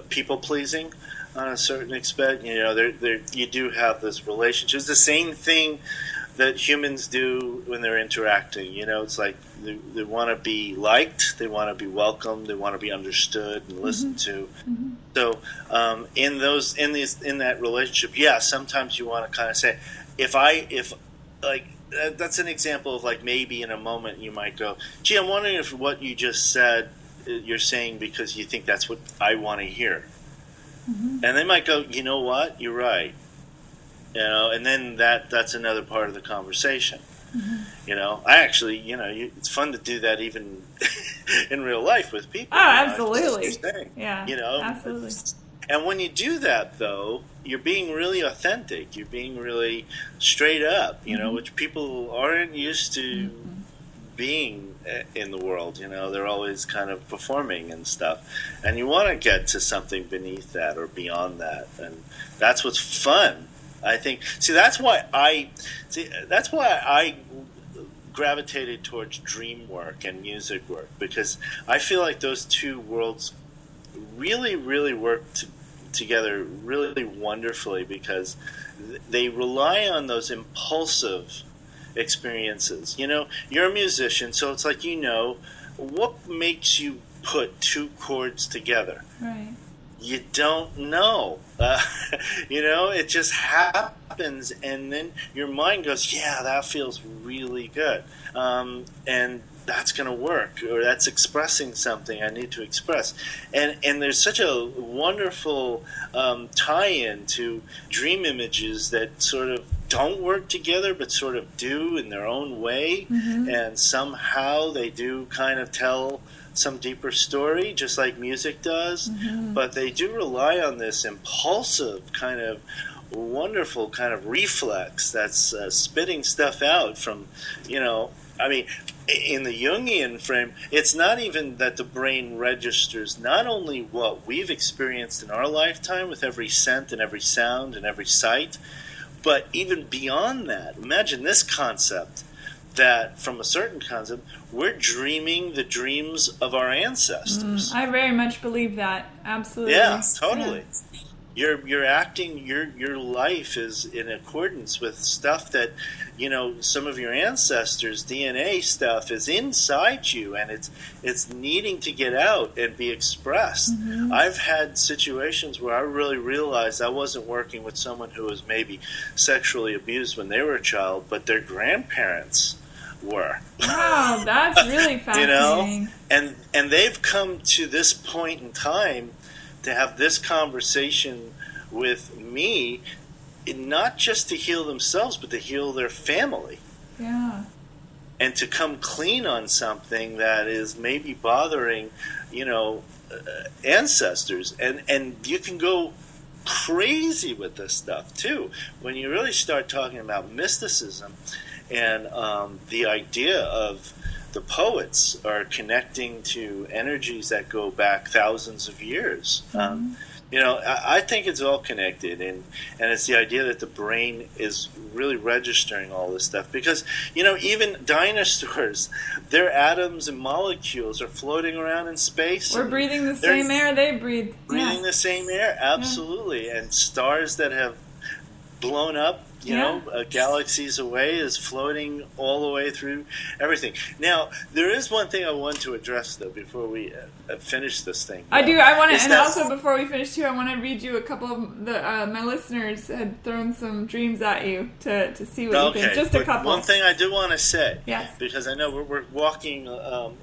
people pleasing on a certain aspect. You do have this relationship. It's the same thing that humans do when they're interacting. It's like they want to be liked, they want to be welcomed, they want to be understood and listened to. So in that relationship, yeah, sometimes you want to kind of say, if like that's an example of like maybe in a moment you might go, gee, I'm wondering if what you just said you're saying because you think that's what I want to hear, and they might go, you know what, you're right, and then that's another part of the conversation. I actually, it's fun to do that even in real life with people. Oh, absolutely. Yeah, absolutely. And when you do that, though, you're being really authentic. You're being really straight up, which people aren't used to being in the world. They're always kind of performing and stuff. And you want to get to something beneath that or beyond that. And that's what's fun, I think. That's why I gravitated towards dream work and music work, because I feel like those two worlds really, really work together really wonderfully, because they rely on those impulsive experiences. You're a musician, so it's like, what makes you put two chords together? Right. You don't know. It just happens, and then your mind goes, yeah, that feels really good. And that's going to work, or that's expressing something I need to express. And there's such a wonderful tie-in to dream images that sort of don't work together, but sort of do in their own way. And somehow they do kind of tell some deeper story, just like music does. But they do rely on this impulsive kind of wonderful kind of reflex that's spitting stuff out from, in the Jungian frame, it's not even that the brain registers not only what we've experienced in our lifetime with every scent and every sound and every sight, but even beyond that. Imagine this concept, that from a certain concept, we're dreaming the dreams of our ancestors. I very much believe that. Absolutely. Yeah, totally. Yeah. You're acting, your life is in accordance with stuff that, some of your ancestors' DNA stuff is inside you, and it's needing to get out and be expressed. I've had situations where I really realized I wasn't working with someone who was maybe sexually abused when they were a child, but their grandparents were. Wow, that's really fascinating. And they've come to this point in time to have this conversation with me, not just to heal themselves, but to heal their family. Yeah. And to come clean on something that is maybe bothering, ancestors. And you can go crazy with this stuff, too, when you really start talking about mysticism and the idea of the poets are connecting to energies that go back thousands of years. I think it's all connected, and it's the idea that the brain is really registering all this stuff, because even dinosaurs, their atoms and molecules are floating around in space. We're breathing the same air they breathe. Breathing the same air, absolutely. And stars that have blown up, galaxies away, is floating all the way through everything. Now, there is one thing I want to address, though, before we finish this thing. I do. I want to, and also before we finish too, I want to read you a couple of my listeners had thrown some dreams at you to see what you think. Just a couple. One thing I do want to say, yes, because I know we're walking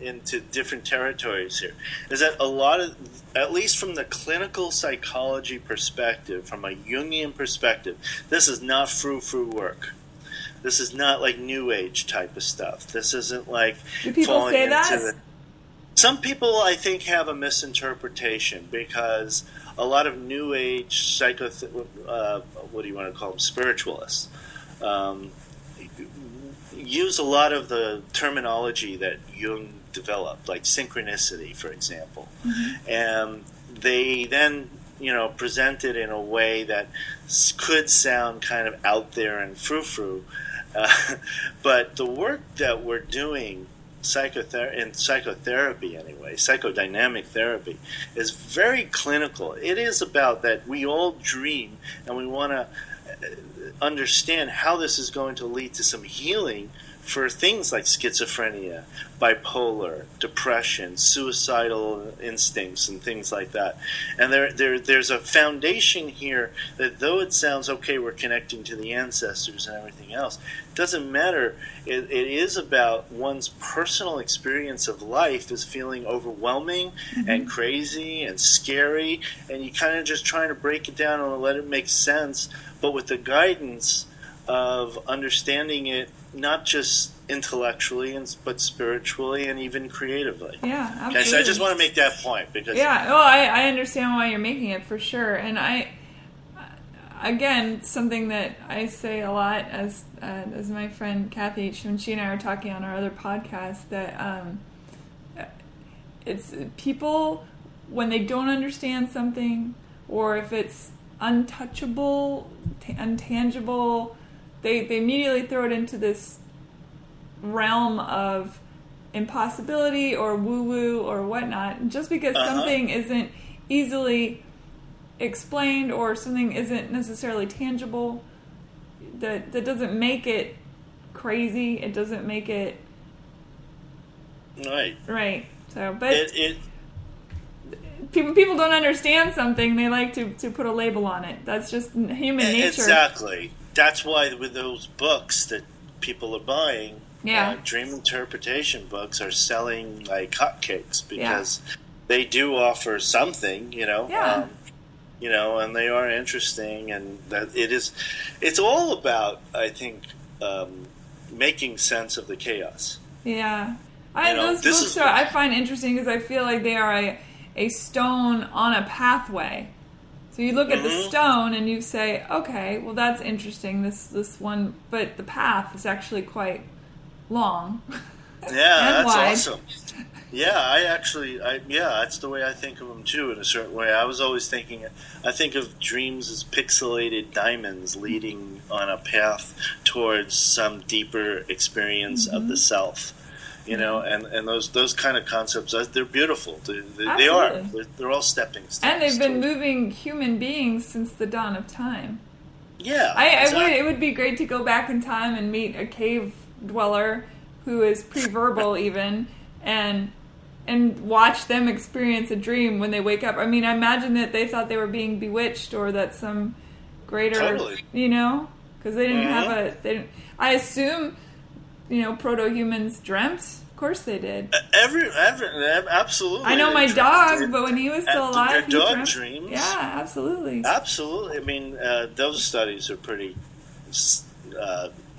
into different territories here, is that a lot of, at least from the clinical psychology perspective, from a Jungian perspective, this is not frou-frou work. This is not like New Age type of stuff. This isn't like do people falling say into that? Some people, I think, have a misinterpretation, because a lot of New Age what do you want to call them, spiritualists, use a lot of the terminology that Jung developed, like synchronicity, for example. And they then, present it in a way that could sound kind of out there and frou-frou. But the work that we're doing in psychotherapy anyway, psychodynamic therapy, is very clinical. It is about that we all dream, and we want to understand how this is going to lead to some healing for things like schizophrenia, bipolar, depression, suicidal instincts, and things like that. And there's a foundation here that though it sounds okay, we're connecting to the ancestors and everything else, it doesn't matter. It is about one's personal experience of life is feeling overwhelming and crazy and scary, and you kind of just trying to break it down and let it make sense, but with the guidance of understanding it not just intellectually, but spiritually and even creatively. Yeah, absolutely. Okay, so I just want to make that point because I understand why you're making it for sure, and again, something that I say a lot as my friend Kathy, when she and I are talking on our other podcast, that it's people when they don't understand something, or if it's untouchable, untangible, they immediately throw it into this realm of impossibility or woo-woo or whatnot. Just because something isn't easily explained or something isn't necessarily tangible, that doesn't make it crazy. It doesn't make it right. So, but people don't understand something, they like to put a label on it. That's just human nature. Exactly. That's why with those books that people are buying, dream interpretation books are selling like hotcakes because they do offer something, and they are interesting, and that it's all about, I think, making sense of the chaos. Yeah. Those books I find interesting because I feel like they are a stone on a pathway. So you look at the stone and you say, okay, well that's interesting, this one, but the path is actually quite long. Yeah, and that's wide. Awesome. Yeah, that's the way I think of them too, in a certain way. I was always I think of dreams as pixelated diamonds leading on a path towards some deeper experience of the self. And those kind of concepts, they're beautiful. They are. They're all stepping stones. And they've been moving human beings since the dawn of time. Yeah, it would be great to go back in time and meet a cave dweller who is pre-verbal even, and watch them experience a dream when they wake up. I mean, I imagine that they thought they were being bewitched, or that some greater, because they didn't have I assume, proto-humans dreamt. Of course they did. Absolutely. I know my dog, but when he was still alive, he dog dreams. Yeah, absolutely. Absolutely. I mean, those studies are pretty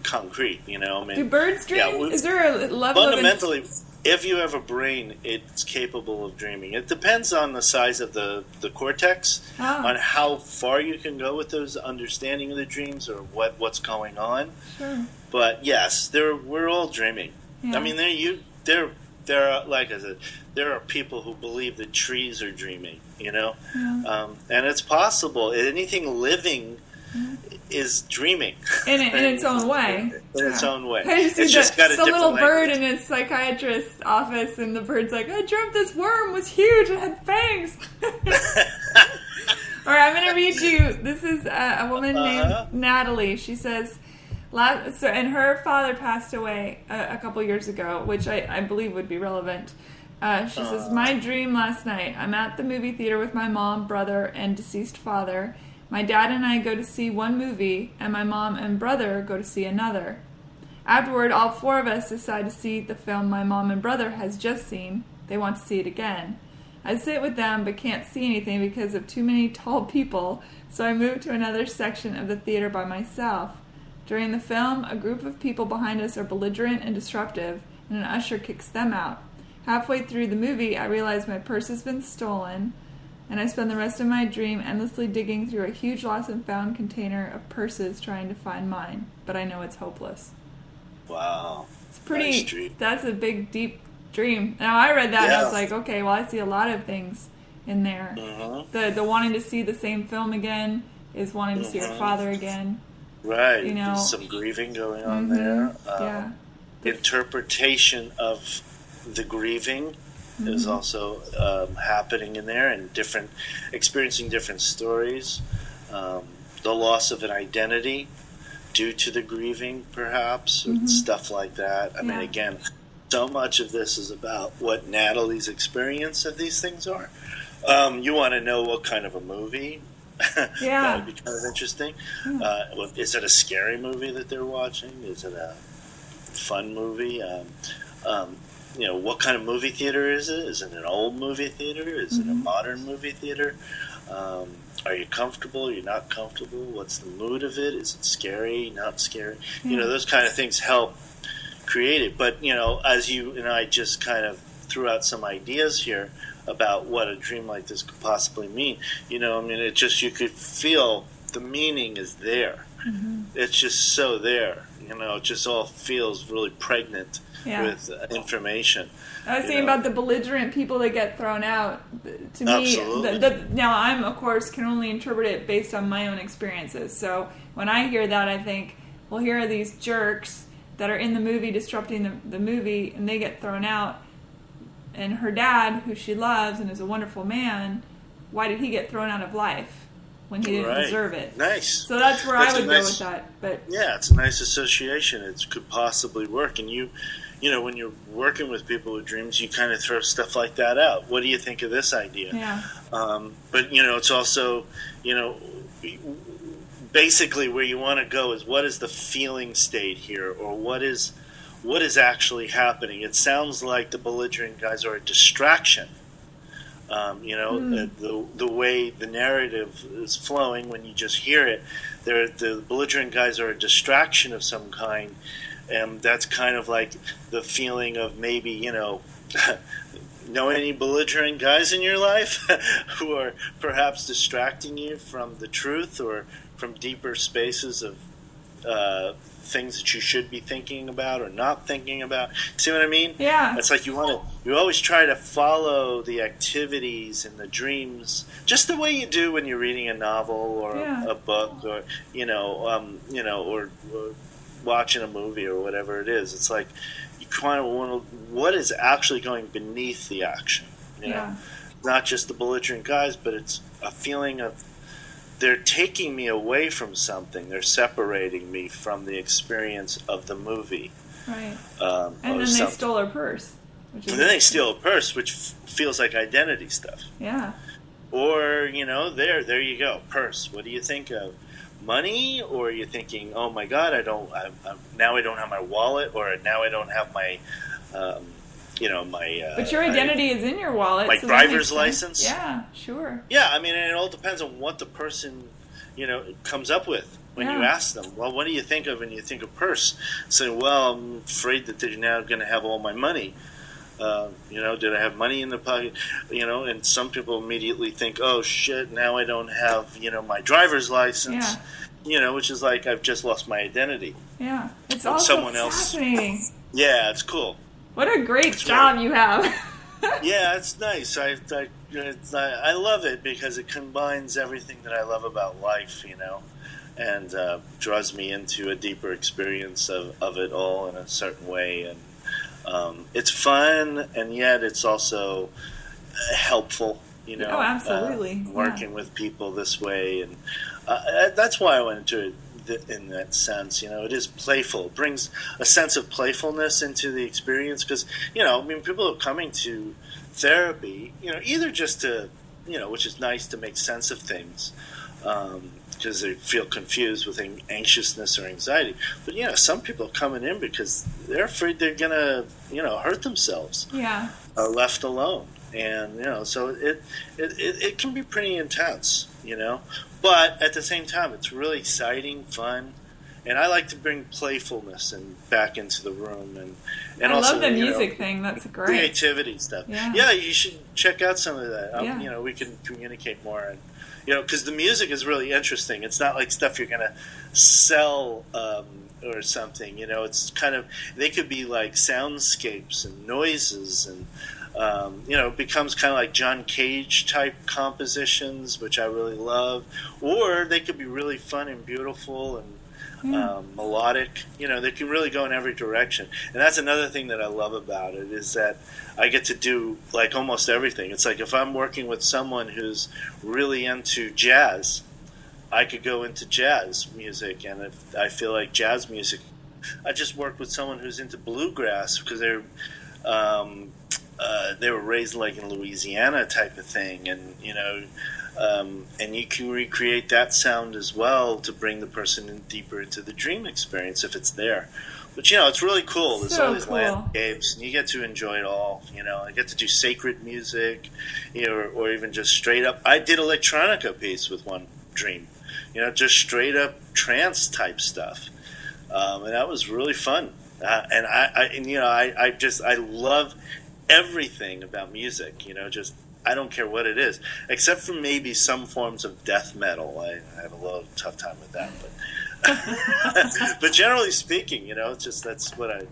concrete. Do birds dream? Yeah, is there a level fundamentally, if you have a brain, it's capable of dreaming. It depends on the size of the cortex, on how far you can go with those understanding of the dreams or what's going on. Sure. But yes, we're all dreaming. Yeah. I mean, there are, like I said, there are people who believe that trees are dreaming. Yeah. And it's possible. Anything living is dreaming in its own way. In its own way. It's just got a different little bird in his psychiatrist's office, and the bird's like, "I dreamt this worm was huge and had fangs." All right, I'm going to read you. This is a woman named Natalie. She says, and her father passed away a couple years ago, which I believe would be relevant. She says, "My dream last night. I'm at the movie theater with my mom, brother, and deceased father. My dad and I go to see one movie, and my mom and brother go to see another. Afterward, all four of us decide to see the film my mom and brother has just seen. They want to see it again. I sit with them but can't see anything because of too many tall people, so I move to another section of the theater by myself. During the film, a group of people behind us are belligerent and disruptive, and an usher kicks them out. Halfway through the movie, I realize my purse has been stolen, and I spend the rest of my dream endlessly digging through a huge lost and found container of purses trying to find mine, but I know it's hopeless." Wow. It's pretty, nice dream. That's a big, deep dream. Now, I read that and I was like, okay, well, I see a lot of things in there. The wanting to see the same film again is wanting to see your father again. Right. There's some grieving going on there. Interpretation of the grieving is also happening in there, and experiencing different stories. The loss of an identity due to the grieving, perhaps, or stuff like that. I mean, again, so much of this is about what Natalie's experience of these things are. You want to know what kind of a movie? That would be kind of interesting. Is it a scary movie that they're watching? Is it a fun movie? What kind of movie theater is it? Is it an old movie theater? Is it a modern movie theater? Are you comfortable? Are you not comfortable? What's the mood of it? Is it scary? Not scary? Those kind of things help create it. But, as you and I just kind of threw out some ideas here about what a dream like this could possibly mean, it just, you could feel the meaning is there. It's just so there. It just all feels really pregnant with information. I was thinking about the belligerent people that get thrown out. To me, now I'm, of course, can only interpret it based on my own experiences. So when I hear that, I think, well, here are these jerks that are in the movie disrupting the movie, and they get thrown out. And her dad, who she loves and is a wonderful man, why did he get thrown out of life when he didn't deserve it? Nice. So that's where I would go with that. But yeah, it's a nice association. It could possibly work. And when you're working with people with dreams, you kind of throw stuff like that out. What do you think of this idea? Yeah. But it's also, basically where you want to go is, what is the feeling state here, or what is actually happening? It sounds like the belligerent guys are a distraction. The way the narrative is flowing, when you just hear it, the belligerent guys are a distraction of some kind, and that's kind of like the feeling of maybe, know any belligerent guys in your life who are perhaps distracting you from the truth or from deeper spaces of things that you should be thinking about or not thinking about. See what I mean? Yeah. It's like you always try to follow the activities and the dreams just the way you do when you're reading a novel or a book, or or watching a movie or whatever it is. It's like you kind of want to, what is actually going beneath the action? Not just the belligerent guys, but it's a feeling of, they're taking me away from something. They're separating me from the experience of the movie. Right. And then they stole her purse. And then they steal a purse, which feels like identity stuff. Yeah. Or, there you go, purse. What do you think of? Money? Or are you thinking, oh my God, now I don't have my wallet, or now I don't have my... but your identity is in your wallet. My driver's license. Yeah, sure. Yeah, and it all depends on what the person, comes up with when you ask them. Well, what do you think of when you think of purse? Say, well, I'm afraid that they're now going to have all my money. Did I have money in the pocket? And some people immediately think, oh shit, now I don't have, my driver's license. Yeah. Which is like, I've just lost my identity. Yeah, it's also fascinating. Yeah, it's cool. What a great job you have. Yeah, it's nice. I love it because it combines everything that I love about life, and draws me into a deeper experience of it all in a certain way. And it's fun, and yet it's also helpful, Oh, absolutely. Working with people this way. And that's why I went into it. In that sense, it is playful. It brings a sense of playfulness into the experience because, people are coming to therapy, either just to, which is nice to make sense of things because they feel confused with anxiousness or anxiety. But, some people are coming in because they're afraid they're going to, hurt themselves. Yeah. Left alone. And, so it can be pretty intense, But at the same time, it's really exciting, fun, and I like to bring playfulness back into the room, and I also love the music thing. That's great. Creativity stuff. Yeah, you should check out some of that. We can communicate more, and because the music is really interesting. It's not like stuff you're gonna sell or something. It's kind of, they could be like soundscapes and noises and. It becomes kind of like John Cage type compositions, which I really love, or they could be really fun and beautiful and melodic. They can really go in every direction, and that's another thing that I love about it is that I get to do like almost everything. It's like if I'm working with someone who's really into jazz, I could go into jazz music, and if I feel like jazz music, I just worked with someone who's into bluegrass because they were raised like in Louisiana type of thing, and and you can recreate that sound as well to bring the person in deeper into the dream experience if it's there. But it's really cool. There's all these landscapes, and you get to enjoy it all. I get to do sacred music, or even just straight up. I did electronica piece with one dream, just straight up trance type stuff, and that was really fun. And I love everything about music. Just I don't care what it is, except for maybe some forms of death metal. I have a little tough time with that, but. But generally speaking, it's just that's what I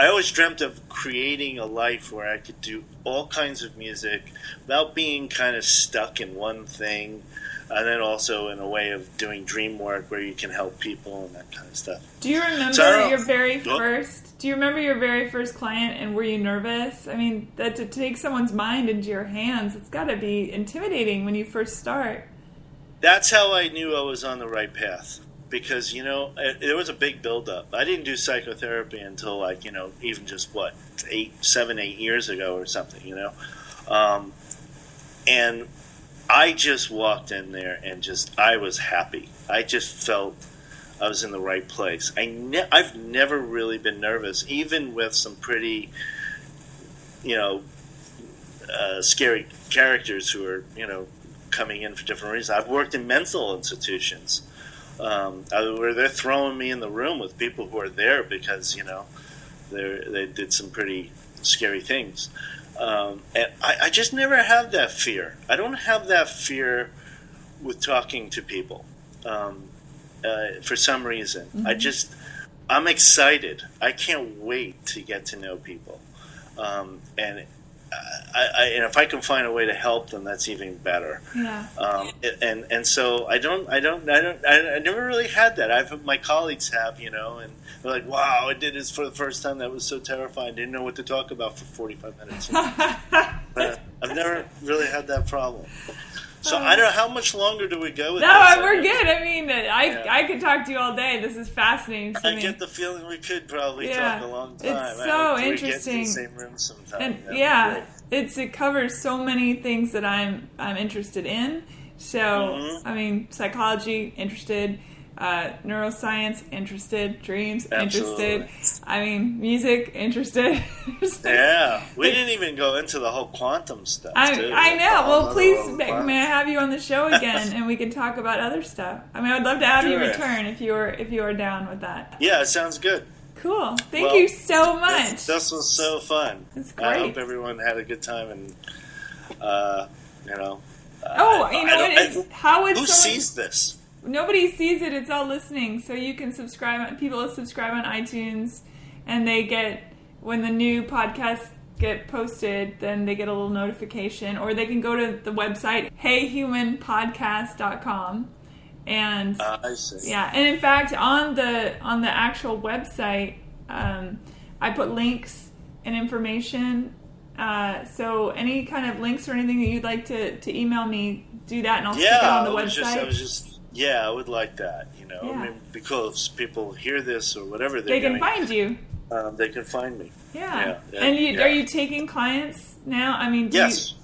always dreamt of creating a life where I could do all kinds of music without being kind of stuck in one thing, and then also in a way of doing dream work where you can help people and that kind of stuff. Do you remember your very first? Do you remember your very first client, and were you nervous? I mean, that to take someone's mind into your hands, it's got to be intimidating when you first start. That's how I knew I was on the right path, because, there was a big buildup. I didn't do psychotherapy until even just 7, 8 years ago or something, and I just walked in there and I was happy. I just felt I was in the right place. I've never really been nervous, even with some pretty, scary characters who are, coming in for different reasons. I've worked in mental institutions where they're throwing me in the room with people who are there because they did some pretty scary things, and I just never have that fear. I don't have that fear with talking to people for some reason. Mm-hmm. I'm excited. I can't wait to get to know people, and if I can find a way to help them, that's even better. Yeah. And so I never really had that. My colleagues have, and they're like, "Wow, I did this for the first time. That was so terrifying. I didn't know what to talk about for 45 minutes." But I've never really had that problem. So I don't know, how much longer do we go with this? No, we're good. I mean, I could talk to you all day. This is fascinating to me. I get the feeling we could probably talk a long time. It's so interesting. We get to the same room sometime. And it covers so many things that I'm interested in. So, I mean, psychology, interested. Neuroscience, interested. Dreams, Absolutely. Interested. I mean, music, interested. Yeah, we didn't even go into the whole quantum stuff. I know. Well, please, may I have you on the show again, and we can talk about other stuff. I mean, I'd love to have you return if you are down with that. Yeah, it sounds good. Cool. Thank you so much. This was so fun. It's great. I hope everyone had a good time, and who sees this? Nobody sees it. It's all listening. So you can subscribe. People subscribe on iTunes, and they get, when the new podcasts get posted, then they get a little notification. Or they can go to the website, heyhumanpodcast.com. And I see. Yeah, and in fact, on the actual website, I put links and information. So any kind of links or anything that you'd like to email me, do that, and I'll stick it on the website. I would like that, I mean, because people hear this or whatever they can find you. They can find me. Yeah. And are you taking clients now? I mean, yes.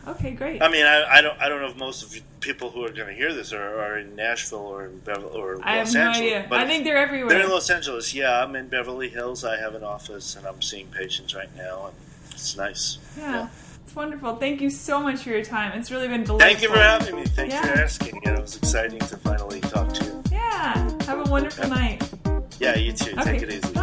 Okay, great. I mean, I don't know if most of the people who are going to hear this are in Nashville or in Los Angeles. I have no idea. I think they're everywhere. They're in Los Angeles. Yeah, I'm in Beverly Hills. I have an office, and I'm seeing patients right now, and it's nice. Yeah. It's wonderful. Thank you so much for your time. It's really been delightful. Thank you for having me. Thank you for asking. It was exciting to finally talk to you. Yeah. Have a wonderful night. Yeah, you too. Okay. Take it easy.